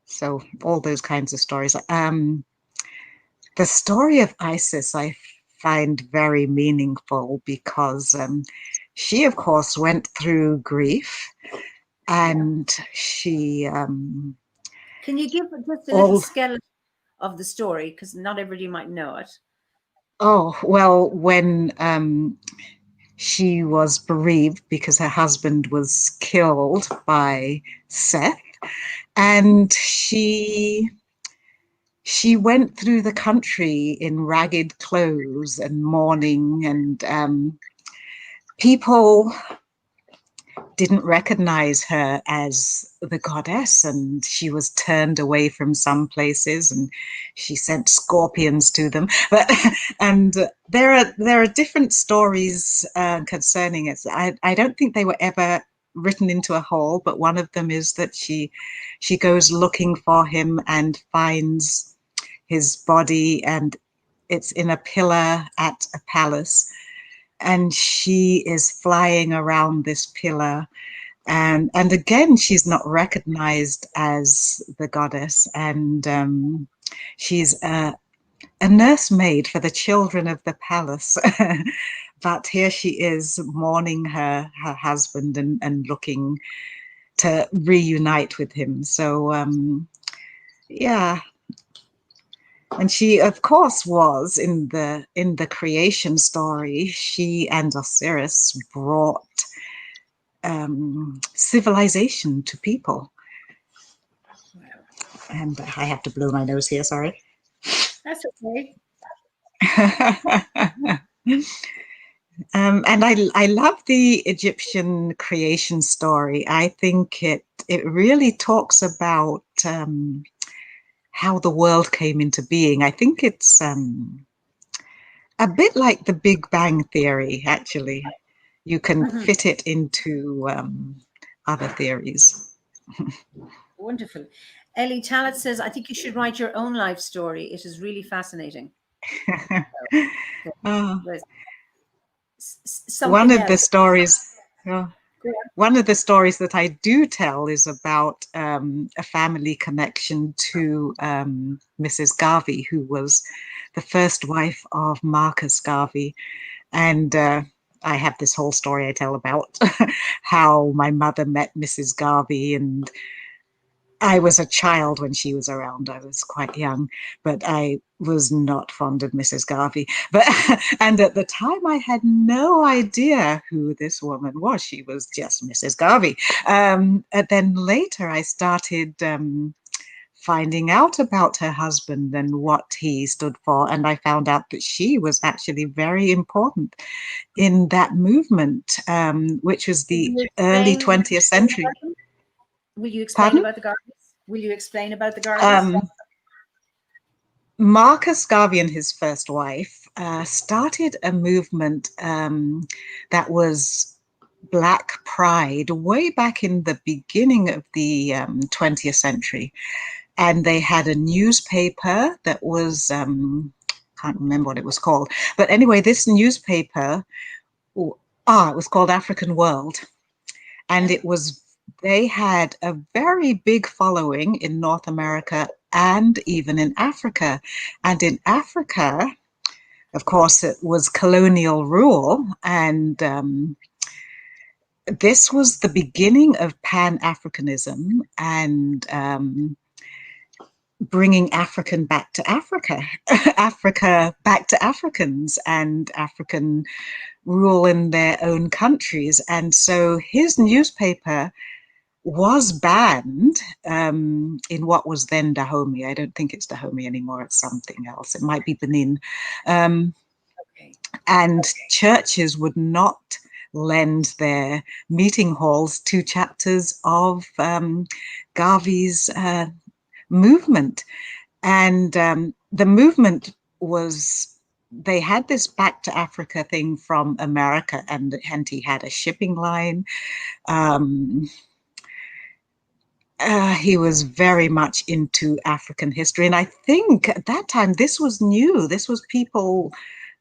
So all those kinds of stories. The story of Isis I find very meaningful because she, of course, went through grief, and she Can you give just a little all skeleton of the story, because not everybody might know it? oh well, when she was bereaved because her husband was killed by Seth, and she went through the country in ragged clothes and mourning, and people didn't recognize her as the goddess, and she was turned away from some places, and she sent scorpions to them. But and there are different stories concerning it. I don't think they were ever written into a whole, but one of them is that she goes looking for him and finds his body, and it's in a pillar at a palace, and she is flying around this pillar, and again she's not recognized as the goddess, and she's a nursemaid for the children of the palace. But here she is mourning her husband and looking to reunite with him. So yeah. And she, of course, was in the creation story. She and Osiris brought civilization to people. And I have to blow my nose here. Sorry. That's okay. And I love the Egyptian creation story. I think it really talks about how the world came into being. I think it's a bit like the Big Bang Theory, actually. You can fit it into other theories. Wonderful. Ellie Tallet says, I think you should write your own life story. It is really fascinating. One of the else. stories, one of the stories that I do tell is about a family connection to Mrs. Garvey, who was the first wife of Marcus Garvey. And I have this whole story I tell about how my mother met Mrs. Garvey, and I was a child when she was around. I was quite young, but I was not fond of Mrs. Garvey. And at the time, I had no idea who this woman was. She was just Mrs. Garvey. And then later, I started finding out about her husband and what he stood for. And I found out that she was actually very important in that movement, which was the early 20th century. Will you explain Pardon? about the Garveys? Will you explain about the Garveys? Marcus Garvey and his first wife started a movement that was Black Pride way back in the beginning of the 20th century. And they had a newspaper that was, can't remember what it was called. But anyway, this newspaper, it was called African World. And they had a very big following in North America and even in Africa. And in Africa, of course, it was colonial rule. And this was the beginning of Pan-Africanism and bringing African back to Africa, Africa back to Africans, and African rule in their own countries. And so his newspaper was banned in what was then Dahomey. I don't think it's Dahomey anymore. It's something else. It might be Benin. And churches would not lend their meeting halls to chapters of Garvey's movement. And the movement was they had this back to Africa thing from America, and he had a shipping line. He was very much into African history. And I think at that time, this was new. This was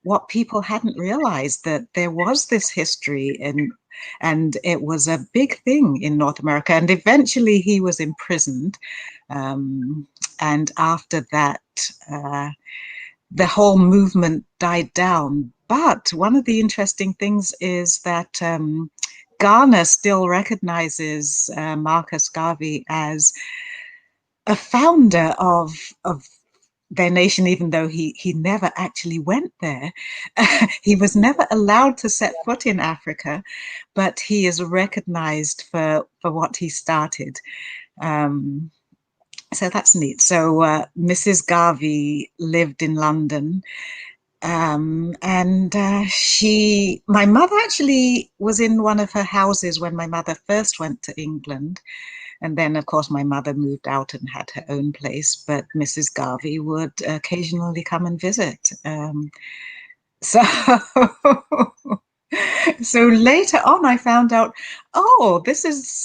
what people hadn't realized, that there was this history, and it was a big thing in North America. And eventually he was imprisoned. And after that, the whole movement died down. But one of the interesting things is that Ghana still recognizes Marcus Garvey as a founder of their nation, even though he never actually went there. He was never allowed to set foot in Africa, but he is recognized for what he started. So that's neat. So Mrs. Garvey lived in London. And my mother actually was in one of her houses when my mother first went to England. And then, of course, my mother moved out and had her own place, but Mrs. Garvey would occasionally come and visit. So later on, I found out, oh, this is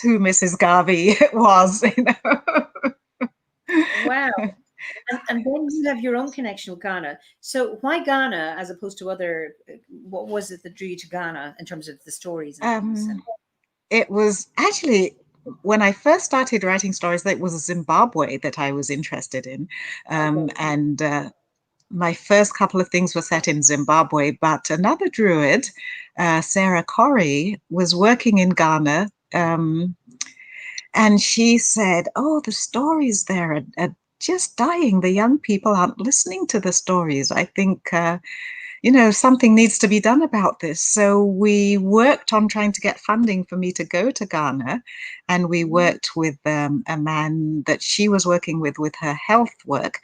who Mrs. Garvey was. You know? Wow. And then you have your own connection with Ghana. So why Ghana as opposed to other, what was it that drew you to Ghana in terms of the stories? And it was actually, when I first started writing stories, that was Zimbabwe that I was interested in. And my first couple of things were set in Zimbabwe, but another Druid, Sarah Corrie, was working in Ghana. And she said, oh, the stories there are just dying. The young people aren't listening to the stories. I think, you know, something needs to be done about this. So we worked on trying to get funding for me to go to Ghana. And we worked with a man that she was working with her health work.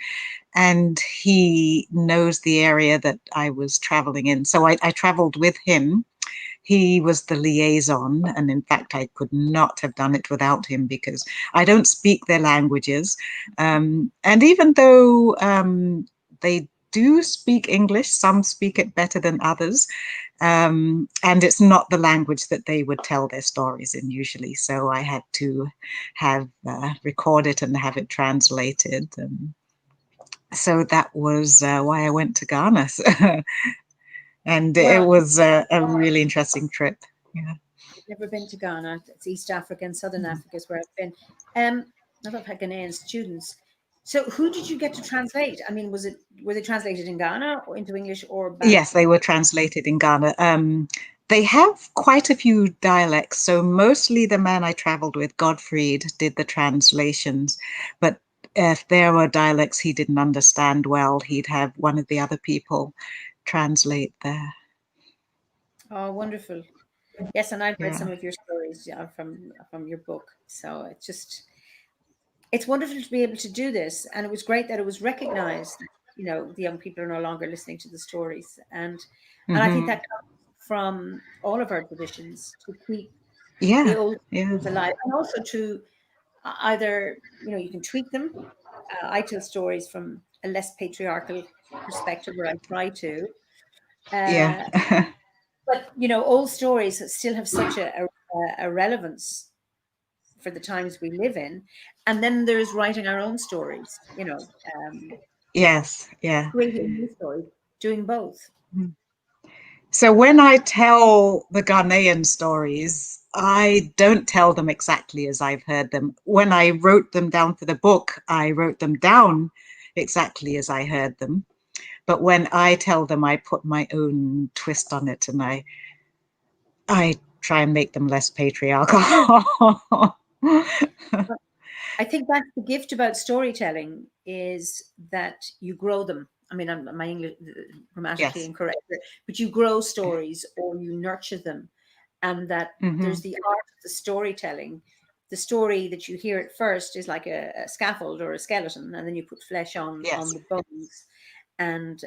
And he knows the area that I was traveling in. So I traveled with him. He was the liaison, and in fact, I could not have done it without him because I don't speak their languages. And even though they do speak English, some speak it better than others, and it's not the language that they would tell their stories in usually. So I had to have record it and have it translated. So that was why I went to Ghana. And it was a really interesting trip. Yeah. I've never been to Ghana. It's East Africa and Southern Africa is where I've been. I don't have Ghanaian students. So who did you get to translate? I mean, were they translated in Ghana or into English or back? Yes, they were translated in Ghana. They have quite a few dialects. So mostly the man I traveled with, Godfried, did the translations. But if there were dialects he didn't understand well, he'd have one of the other people translate there. Oh, wonderful. Yes, and I've read some of your stories from your book. So it's wonderful to be able to do this. And it was great that it was recognized, you know, the young people are no longer listening to the stories. And I think that comes from all of our traditions to keep the old stories alive, and also to either, you know, you can tweak them. I tell stories from a less patriarchal perspective, where I try to. But, you know, old stories still have such a relevance for the times we live in. And then there's writing our own stories, you know. Creating new stories, doing both. So when I tell the Ghanaian stories, I don't tell them exactly as I've heard them. When I wrote them down for the book, I wrote them down exactly as I heard them. But when I tell them, I put my own twist on it, and I try and make them less patriarchal. I think that's the gift about storytelling, is that you grow them. I mean, my English grammatically incorrect, but you grow stories or you nurture them, and that there's the art of the storytelling. The story that you hear at first is like a scaffold or a skeleton, and then you put flesh on the bones, and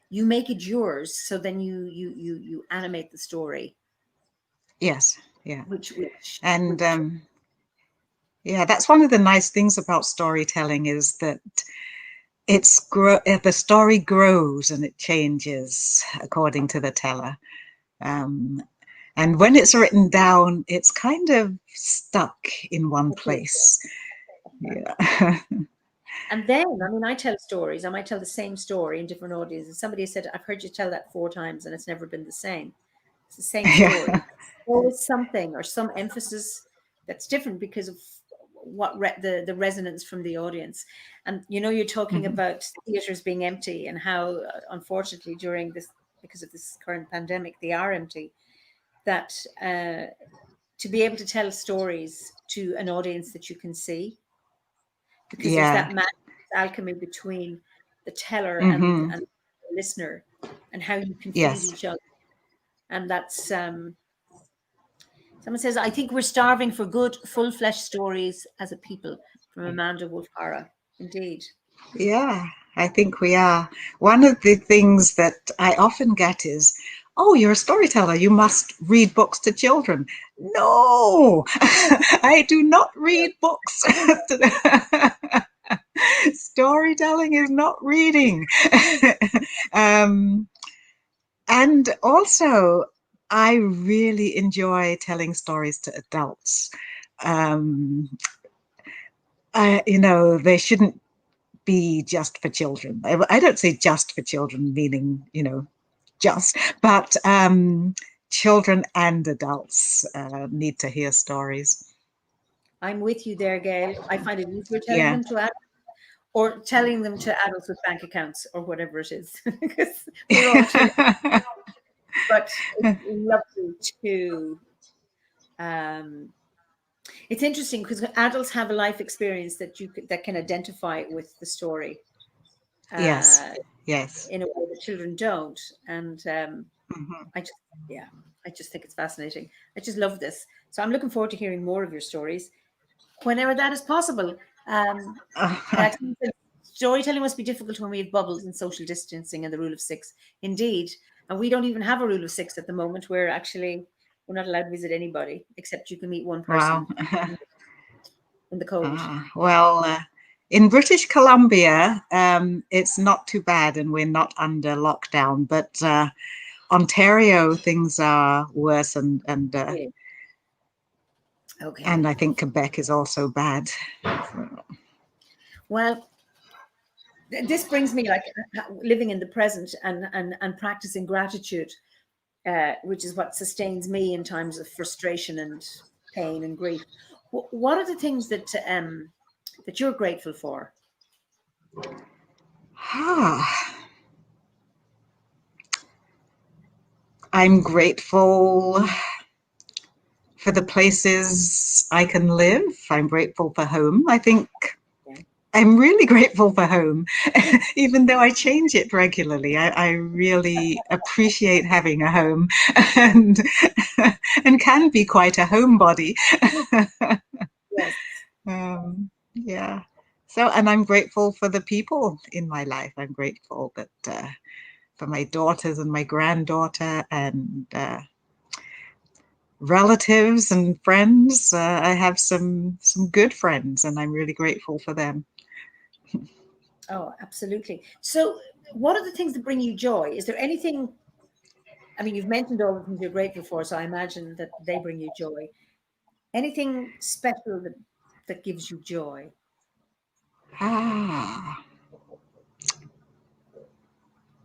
you make it yours. So then you animate the story. Yes, yeah. Which yeah, that's one of the nice things about storytelling, is that the story grows and it changes according to the teller. And when it's written down, it's kind of stuck in one place. Yeah. And then, I mean, I tell stories. I might tell the same story in different audiences. Somebody said, I've heard you tell that 4 times and it's never been the same. It's the same story. Yeah. Always something or some emphasis that's different because of what the resonance from the audience. And, you know, you're talking about theatres being empty and how, unfortunately, during this, because of this current pandemic, they are empty. That to be able to tell stories to an audience that you can see, because there's that magic alchemy between the teller and the listener, and how you can feed each other. And that's someone says, I think we're starving for good full-fleshed stories as a people, from Amanda Wolfhara. Indeed. Yeah, I think we are. One of the things that I often get is, oh, you're a storyteller, you must read books to children. No, I do not read books. Storytelling is not reading. And also, I really enjoy telling stories to adults. You know, they shouldn't be just for children. I don't say just for children, meaning, you know, just, but children and adults need to hear stories. I'm with you there, Gail. I find it easier telling them to adults or telling them to adults with bank accounts or whatever it is, because we're all children. But it's lovely to, it's interesting because adults have a life experience that that can identify with the story. Yes. In a way that children don't. And I just think it's fascinating. I just love this. So I'm looking forward to hearing more of your stories whenever that is possible. Storytelling must be difficult when we have bubbles and social distancing and the rule of 6. Indeed. And we don't even have a rule of 6 at the moment. We're not allowed to visit anybody, except you can meet one person. Wow. In the code. In British Columbia, it's not too bad and we're not under lockdown, but Ontario, things are worse, and I think Quebec is also bad. Well, this brings me like living in the present and practicing gratitude, which is what sustains me in times of frustration and pain and grief. What are the things that that you're grateful for? I'm grateful for the places I can live. I'm grateful for home. I think I'm really grateful for home, even though I change it regularly. I really appreciate having a home and can be quite a homebody. Yes. Yeah. So, and I'm grateful for the people in my life. I'm grateful that for my daughters and my granddaughter and relatives and friends. I have some good friends, and I'm really grateful for them. Oh, absolutely. So what are the things that bring you joy? Is there anything, I mean, you've mentioned all the things you're grateful for, so I imagine that they bring you joy. Anything special that gives you joy?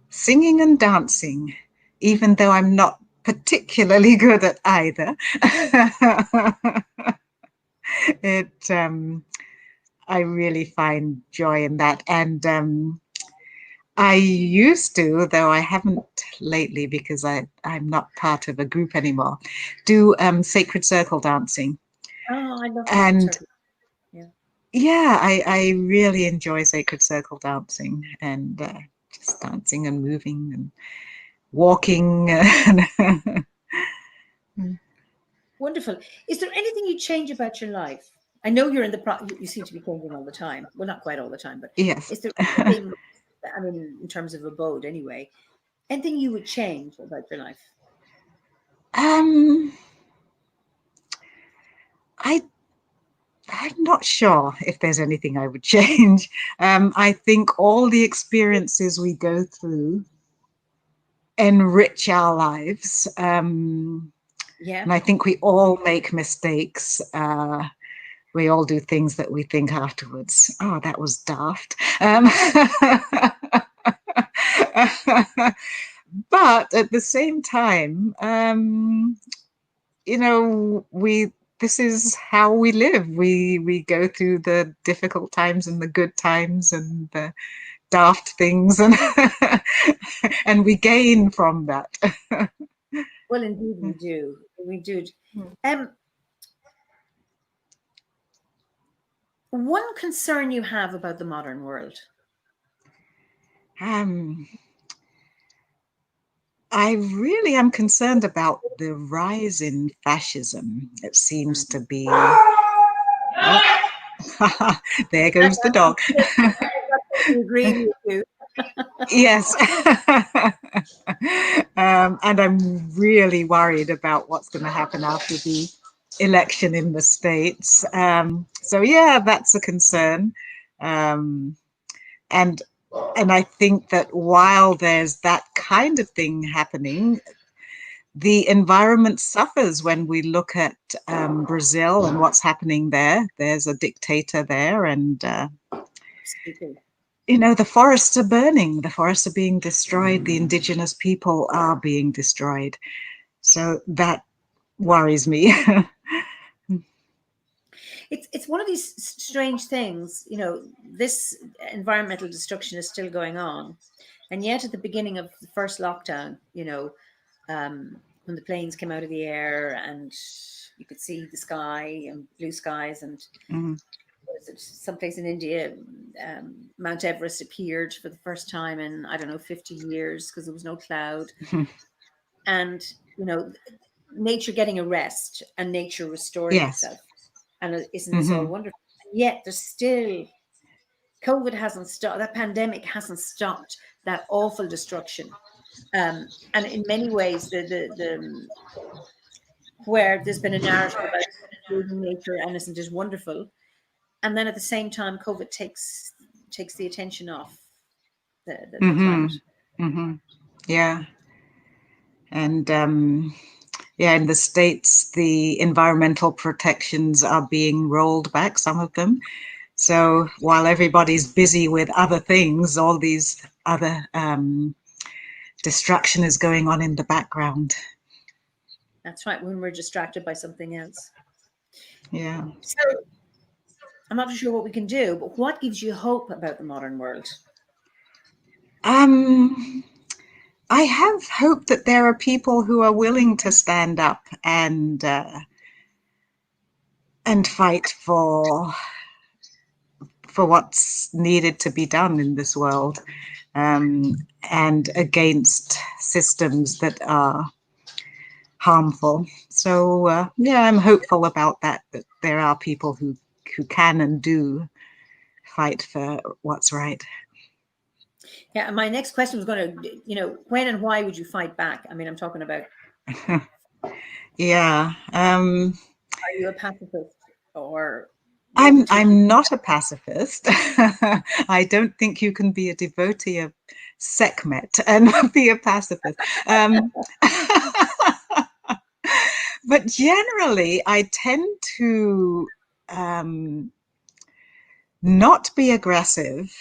Singing and dancing, even though I'm not particularly good at either. I really find joy in that. And I used to, though I haven't lately because I'm not part of a group anymore, do sacred circle dancing. Oh, I love sacred circle. Yeah, I really enjoy sacred circle dancing and just dancing and moving and walking. Wonderful. Is there anything you change about your life? I know you're in you seem to be changing all the time. Well, not quite all the time, but yes. Is there anything, I mean, in terms of abode anyway, anything you would change about your life? I'm not sure if there's anything I would change. I think all the experiences we go through enrich our lives. And I think we all make mistakes. We all do things that we think afterwards, oh, that was daft. But at the same time, you know, this is how we live. We go through the difficult times and the good times and the daft things, and and we gain from that. Well, indeed, we do. We do. One concern you have about the modern world? I really am concerned about the rise in fascism. It seems to be. Oh, there goes the dog. I agree with you. Yes. And I'm really worried about what's going to happen after the election in the States. So yeah, that's a concern. And I think that while there's that kind of thing happening, the environment suffers when we look at Brazil and what's happening there. There's a dictator there, and you know, the forests are burning, the forests are being destroyed, the indigenous people are being destroyed. So that worries me. It's one of these strange things, you know, this environmental destruction is still going on. And yet at the beginning of the first lockdown, you know, when the planes came out of the air and you could see the sky and blue skies, and someplace in India, Mount Everest appeared for the first time in, I don't know, 50 years because there was no cloud. And, you know, nature getting a rest and nature restoring itself. And isn't this all wonderful? And yet there's still, COVID hasn't stopped, that pandemic hasn't stopped that awful destruction. And in many ways, the where there's been a narrative about nature and isn't it wonderful, and then at the same time, COVID takes the attention off the climate. Yeah, and yeah, in the States, the environmental protections are being rolled back, some of them. So while everybody's busy with other things, all these other destruction is going on in the background. That's right, when we're distracted by something else. Yeah. So I'm not sure what we can do, but what gives you hope about the modern world? I have hope that there are people who are willing to stand up and fight for what's needed to be done in this world, and against systems that are harmful. So yeah, I'm hopeful about that there are people who can and do fight for what's right. Yeah, and my next question was going to, you know, when and why would you fight back? I mean, I'm talking about. Yeah. Are you a pacifist, or? I'm not a pacifist. I don't think you can be a devotee of Sekhmet and be a pacifist. But generally, I tend to not be aggressive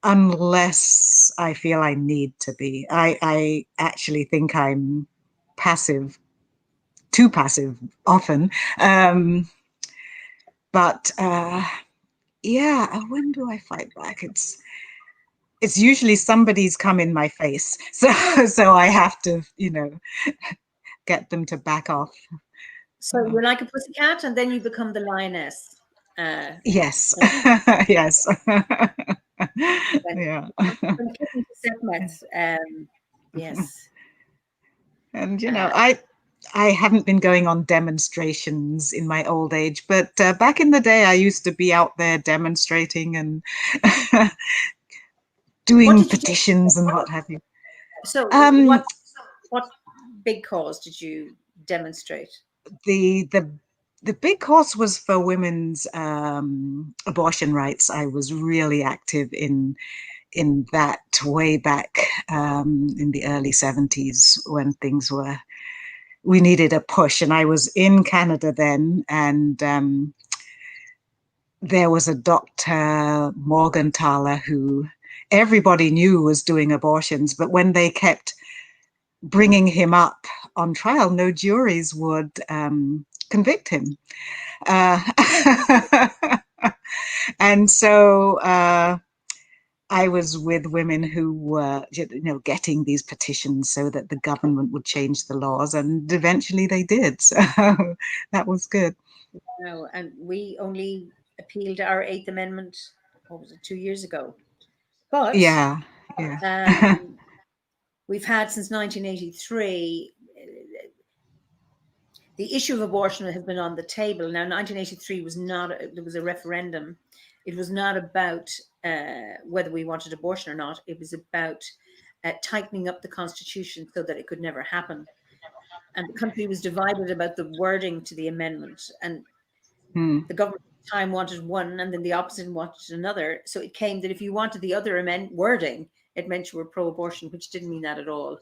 unless I feel I need to be. I actually think I'm passive, too passive often. But yeah, when do I fight back? It's usually somebody's come in my face, so I have to, you know, get them to back off. So you're like a pussycat, and then you become the lioness. Yes, yes. Yeah. Yes. And you know, I haven't been going on demonstrations in my old age, but back in the day, I used to be out there demonstrating and doing petitions and what have you. So what big cause did you demonstrate? The the big cause was for women's abortion rights. I was really active in that way back in the early 70s when things were, we needed a push. And I was in Canada then, and there was a Dr. Morgenthaler who everybody knew was doing abortions, but when they kept bringing him up on trial, no juries would convict him. And so I was with women who were, getting these petitions so that the government would change the laws, and eventually they did. So that was good. No, and we only appealed our Eighth Amendment, what was it, 2 years ago? But yeah. we've had since 1983. The issue of abortion has been on the table. Now, 1983 was not, there was a referendum. It was not about whether we wanted abortion or not. It was about tightening up the Constitution so that it could never happen. And the country was divided about the wording to the amendment. And the government at the time wanted one, and then the opposition wanted another. So it came that if you wanted the other wording, it meant you were pro-abortion, which didn't mean that at all.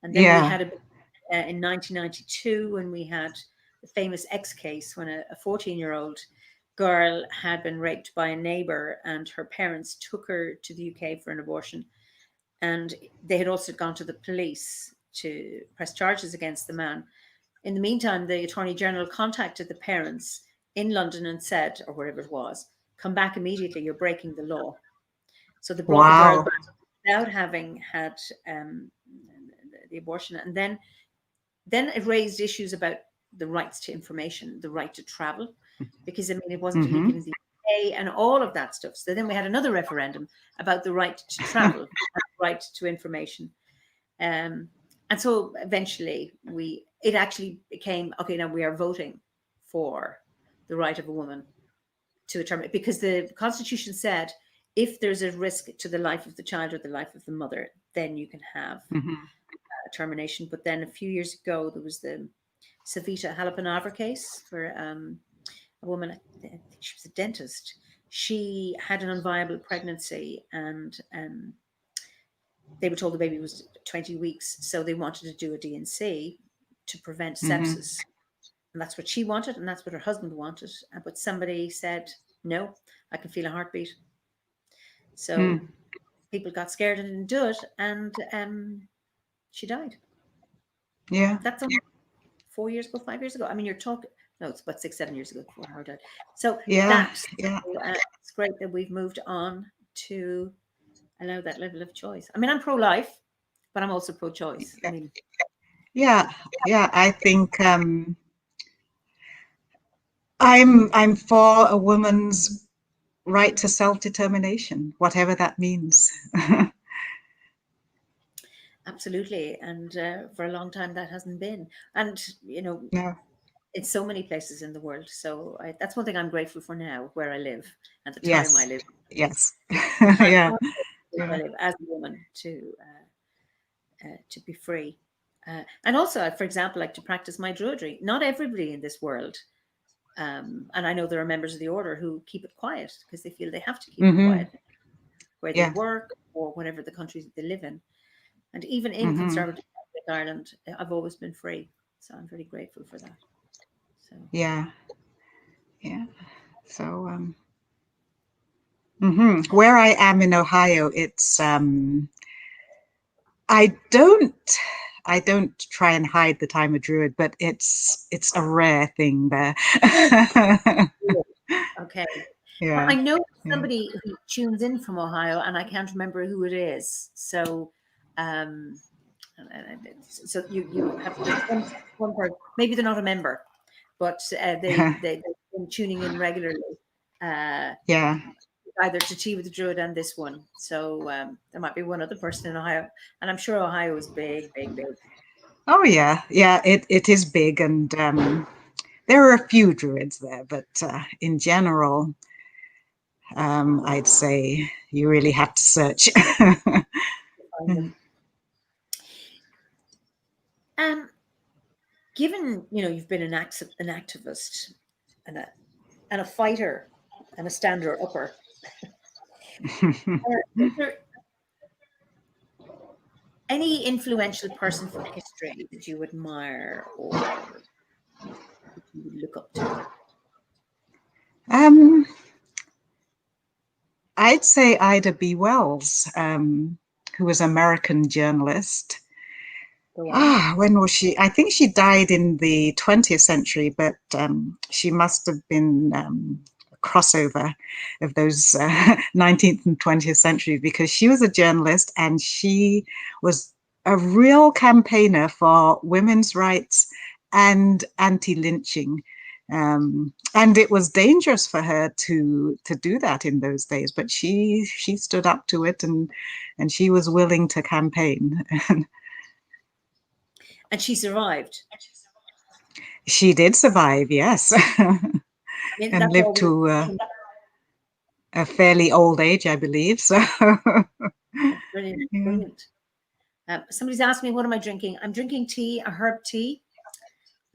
And then we had in 1992, when we had the famous X case, when a 14-year-old girl had been raped by a neighbor, and her parents took her to the UK for an abortion. And they had also gone to the police to press charges against the man. In the meantime, the Attorney General contacted the parents in London and said, or wherever it was, come back immediately, you're breaking the law. So they brought the girl back without having had the abortion. And then it raised issues about the rights to information, the right to travel, because it wasn't illegal in the UK and all of that stuff. So then we had another referendum about the right to travel and the right to information. And so eventually it actually became, okay, now we are voting for the right of a woman to determine, because the Constitution said if there's a risk to the life of the child or the life of the mother, then you can have termination. But then a few years ago, there was the Savita Halappanavar case for a woman, I think she was a dentist. She had an unviable pregnancy, and they were told the baby was 20 weeks. So they wanted to do a D&C to prevent sepsis. And that's what she wanted, and that's what her husband wanted. But somebody said, no, I can feel a heartbeat. So people got scared and didn't do it, and she died. Yeah. That's 4 years ago, 5 years ago. You're talking, no, it's about 6-7 years ago before her died. So it's great that we've moved on to allow that level of choice. I'm pro-life, but I'm also pro-choice. I think I'm for a woman's right to self-determination, whatever that means. Absolutely. And for a long time that hasn't been. And, in so many places in the world. So that's one thing I'm grateful for now, where I live and the time I live. Yes. I live as a woman to be free. And also, for example, like to practice my Druidry. Not everybody in this world, and I know there are members of the order who keep it quiet because they feel they have to keep it quiet where they work or whatever the countries that they live in. And even in conservative Ireland, I've always been free. So I'm very grateful for that. So So where I am in Ohio, it's I don't try and hide that I'm a Druid, but it's a rare thing there. Okay. Yeah. I know somebody who tunes in from Ohio, and I can't remember who it is. So so you have one person, maybe they're not a member, but they've been tuning in regularly. Either to Tea with the Druid and this one. So there might be one other person in Ohio, and I'm sure Ohio is big, big, big. Oh yeah, it is big, and there are a few Druids there, but in general, I'd say you really have to search. given, you know, you've been an activist and a fighter and a stander-upper, is there any influential person from history that you admire or that you would look up to? I'd say Ida B. Wells, who was an American journalist. When was she? I think she died in the 20th century, but she must have been a crossover of those 19th and 20th century, because she was a journalist and she was a real campaigner for women's rights and anti-lynching. And it was dangerous for her to do that in those days, but she stood up to it, and she was willing to campaign. And she survived. She did survive, yes. And lived to a fairly old age, I believe. So brilliant, brilliant. Somebody's asked me, what am I drinking? I'm drinking tea, a herb tea.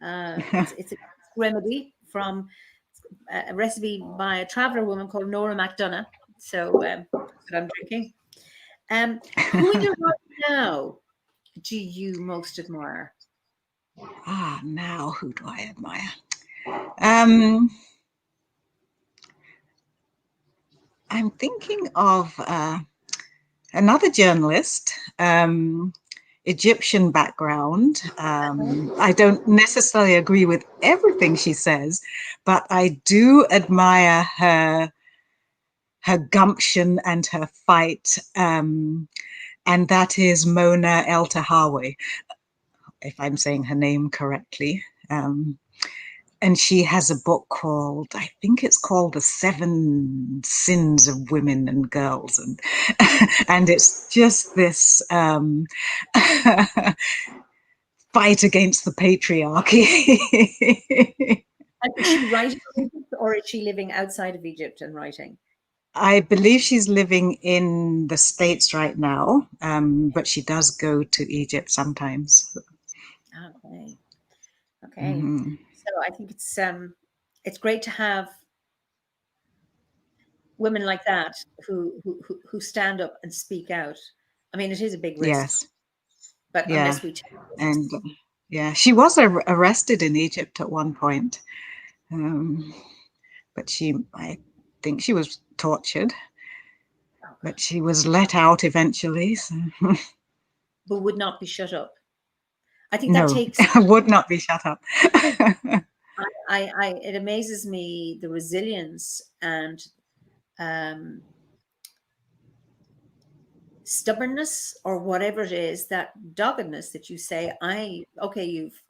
It's a remedy from a recipe by a traveller woman called Nora MacDonough. So that's what I'm drinking. Who in your life now do you most admire? Now who do I admire? I'm thinking of another journalist, Egyptian background. I don't necessarily agree with everything she says, but I do admire her gumption and her fight. And that is Mona El-Tahawy, if I'm saying her name correctly. And she has a book called, I think it's called The 7 Sins of Women and Girls. And, and it's just this fight against the patriarchy. And is she writing in Egypt, or is she living outside of Egypt and writing? I believe she's living in the States right now, but she does go to Egypt sometimes. Okay. Okay. So I think it's great to have women like that who stand up and speak out. I mean, it is a big risk. Yes. But yeah. Unless we take risks. And yeah, she was arrested in Egypt at one point. But I think she was tortured. But she was let out eventually. So. But would not be shut up. I think that takes. Would not be shut up. It amazes me the resilience and stubbornness, or whatever it is, that doggedness that you say, okay, you've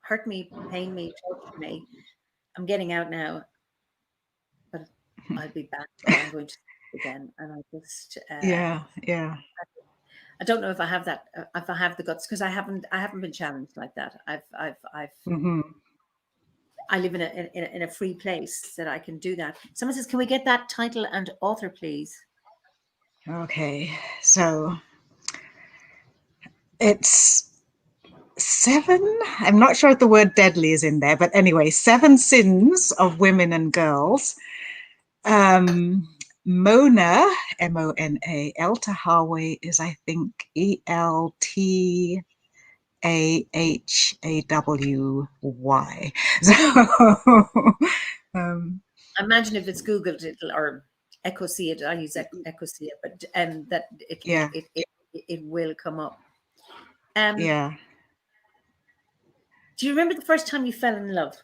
hurt me, pained me, tortured me. I'm getting out now, but I'll be back. I'm going to again, and I just yeah. I don't know if I have that, if I have the guts, because I haven't been challenged like that. I live in a free place that I can do that. Someone says, can we get that title and author, please? Okay, so it's 7. I'm not sure if the word deadly is in there, but anyway, 7 Sins of Women and Girls. Mona, M-O-N-A, El-Tahawy is, I think, E-L-T-A-H-A-W-Y. So, I imagine if it's Googled, it'll, or Echo-see it. I use Echo-see it, but that it will come up. yeah. Do you remember the first time you fell in love?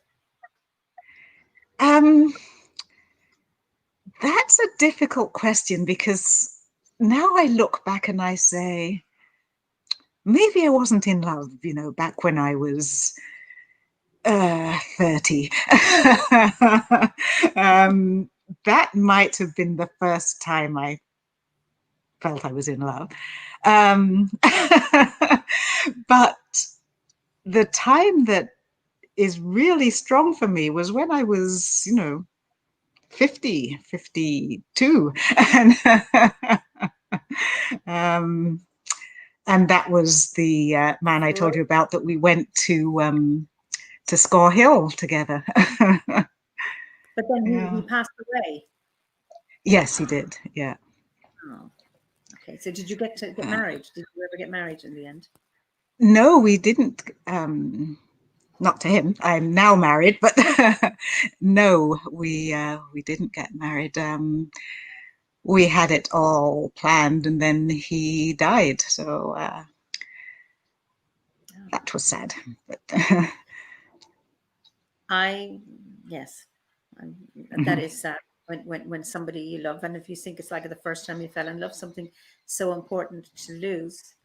That's a difficult question, because now I look back and I say, maybe I wasn't in love, back when I was 30. That might have been the first time I felt I was in love. But the time that is really strong for me was when I was, 50, 52. And that was the man I told you about, that we went to to Score Hill together. But then Yeah. he passed away. Yes, he did. Yeah. Oh, okay. So did you get to get married? Did you ever get married in the end? No, we didn't. Not to him. I'm now married, but no, we didn't get married. We had it all planned, and then he died. So that was sad. But Yes, that is sad when somebody you love, and if you think it's like the first time you fell in love, something so important to lose.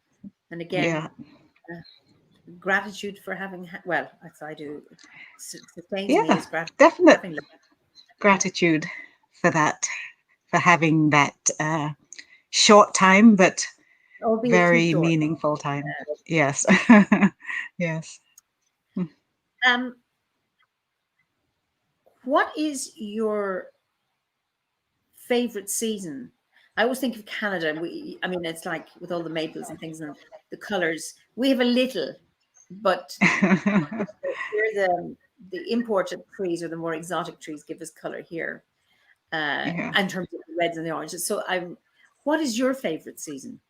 And again, yeah, gratitude for having, well, as I do, sustains me yeah, is gratitude for definite having love. gratitude for that, for having that short time, but Albeit too very short. meaningful time. Yes, yes. Um, what is your favorite season? I always think of Canada. I mean, it's like with all the maples and things and the colors. We have a little, but here the imported trees or the more exotic trees give us color here, Yeah. in terms of the reds and the oranges. So, what is your favorite season?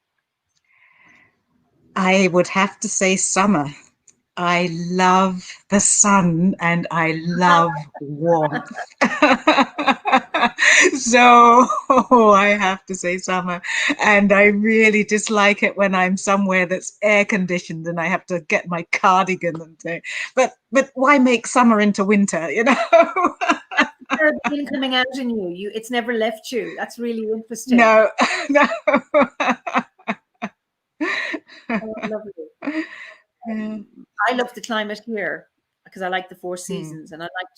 I would have to say summer. I love the sun and I love warmth. So I have to say summer. And I really dislike it when I'm somewhere that's air conditioned and I have to get my cardigan and say, but why make summer into winter, you know? The feeling coming out in you. It's never left you. That's really interesting. No, no. Oh, lovely. I love the climate here because I like the four seasons and I like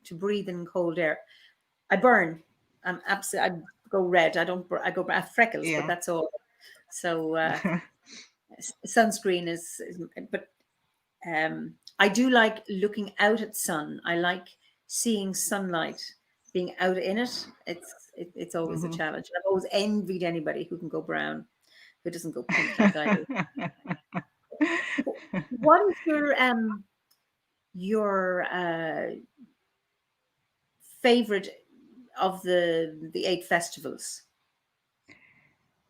to breathe in cold air. I burn. I'm absolutely. I go red. I don't. I go. I have freckles, but Yeah. that's all. So sunscreen but I do like looking out at sun. I like seeing sunlight, being out in it. It's always a challenge. I've always envied anybody who can go brown, who doesn't go pink like I do. What is your favorite of the 8 festivals?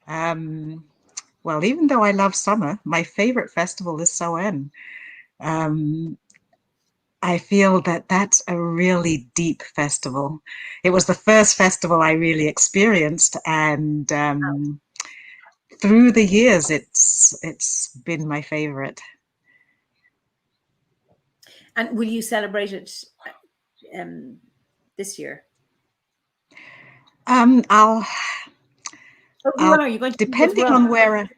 Well, even though I love summer, my favorite festival is Samhain. I feel that that's a really deep festival. It was the first festival I really experienced, and through the years, it's been my favorite. And will you celebrate it this year? I'll Oh, you are. You're going to do it with depending rum. on where.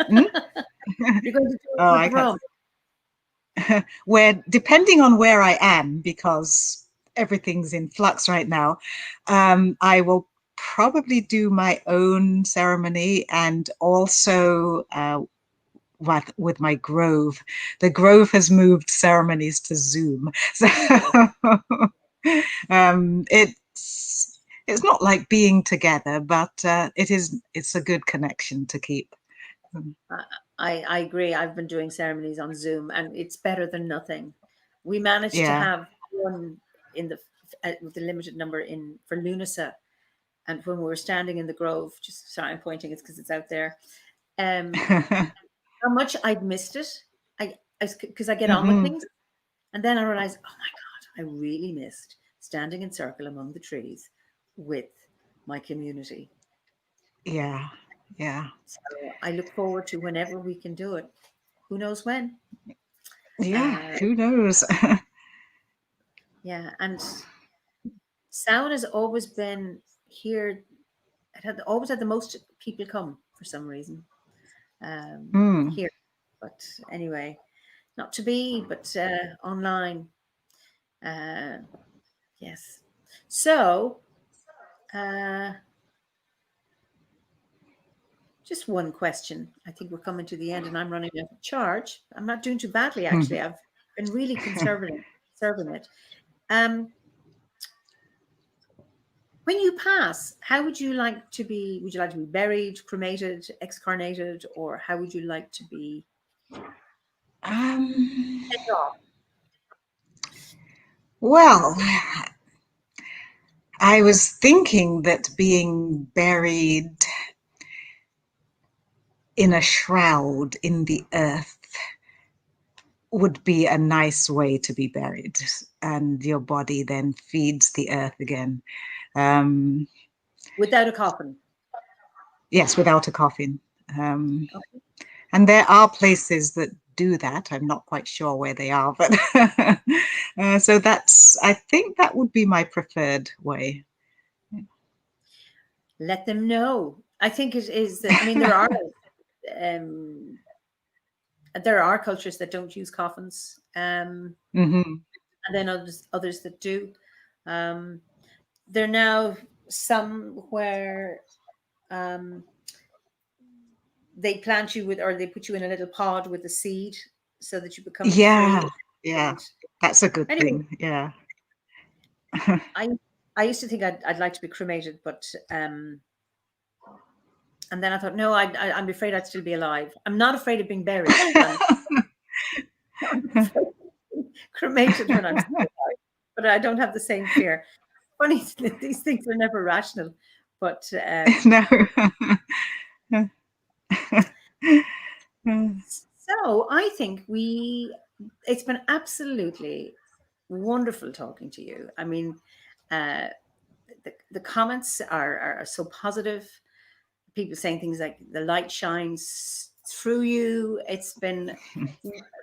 You're going to do it Oh, with I can't. rum. Where depending on where I am, because everything's in flux right now, I will probably do my own ceremony and also with my grove. The grove has moved ceremonies to Zoom, so it's not like being together, but it's a good connection to keep. I agree. I've been doing ceremonies on Zoom, and it's better than nothing. We managed to Yeah. have one in with the limited number in for Lunasa, and when we were standing in the grove, just sorry, I'm pointing. It's because it's out there. How much I'd missed it. Because I get on with things, and then I realized, oh my God, I really missed standing in circle among the trees with my community. Yeah, yeah. So I look forward to whenever we can do it. Who knows when? Yeah, who knows? Yeah, and sound has always been here. It had always had the most people come for some reason here. But anyway, not to be, but online. Yes. So, just one question. I think we're coming to the end, and I'm running out of charge. I'm not doing too badly, actually. I've been really conserving it. When you pass, how would you like to be? Would you like to be buried, cremated, excarnated, or how would you like to be Um, sent off? Well, I was thinking that being buried in a shroud in the earth would be a nice way to be buried, and your body then feeds the earth again. Without a coffin? Yes, without a coffin. Okay. And there are places that do that. I'm not quite sure where they are, but so I think that would be my preferred way. Let them know. I think it is. I mean, there are cultures that don't use coffins, and then others that do. There are now some where they plant you with, or they put you in a little pod with a seed, so that you become Yeah, free. yeah, And that's a good anyway, thing. Yeah. I used to think I'd like to be cremated, but and then I thought, no, I'm afraid I'd still be alive. I'm not afraid of being buried, but I'm afraid of being cremated when I'm still alive. But I don't have the same fear. Funny, these things are never rational. But No. so I think it's been absolutely wonderful talking to you. I mean, the comments are so positive. People saying things like the light shines through you. It's been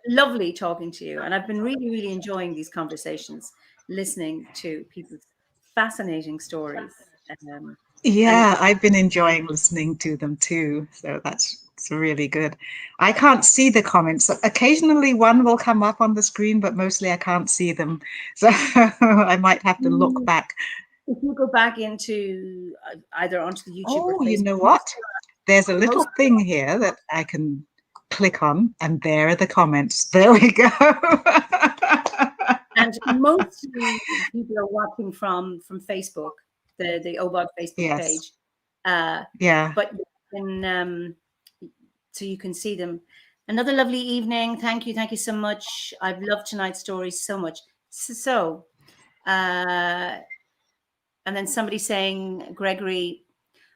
lovely talking to you. And I've been really, really enjoying these conversations, listening to people's fascinating stories. And Yeah, I've been enjoying listening to them too. So it's really good. I can't see the comments. Occasionally one will come up on the screen, but mostly I can't see them. So I might have to look back. if you go back into either onto the YouTube or Oh, you Facebook, know what? There's a little most thing here that I can click on, and there are the comments. There we go. and mostly people are watching from Facebook, the OBOD Facebook Yes. page. Yeah. But so you can see them. Another lovely evening. Thank you so much. I've loved tonight's story so much. So, and then somebody saying, Gregory,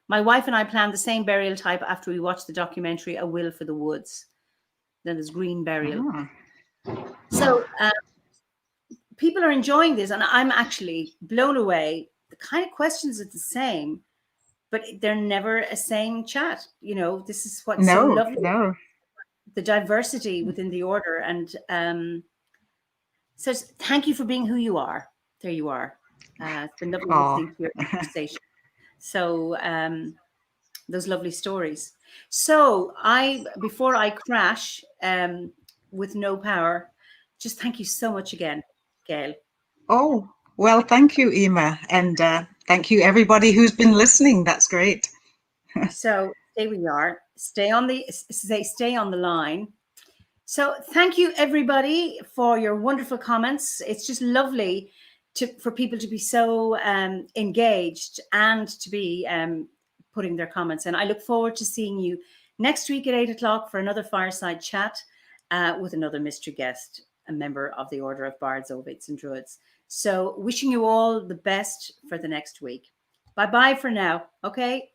my wife and I planned the same burial type after we watched the documentary A Will for the Woods. Then there's green burial. So people are enjoying this, and I'm actually blown away. The kind of questions are the same, but they're never a same chat. You know, this is what's so lovely. No. The diversity within the order. And so thank you for being who you are. There you are. It's been lovely listening to your conversation. So those lovely stories. So before I crash with no power, just thank you so much again, Gail. Oh, well, thank you, Eimear. And thank you, everybody who's been listening. That's great. So stay where you are. Stay on the line. So thank you, everybody, for your wonderful comments. It's just lovely for people to be so engaged and to be putting their comments in. I look forward to seeing you next week at 8 o'clock for another Fireside Chat with another mystery guest, a member of the Order of Bards, Ovates and Druids. So wishing you all the best for the next week. Bye-bye for now. Okay.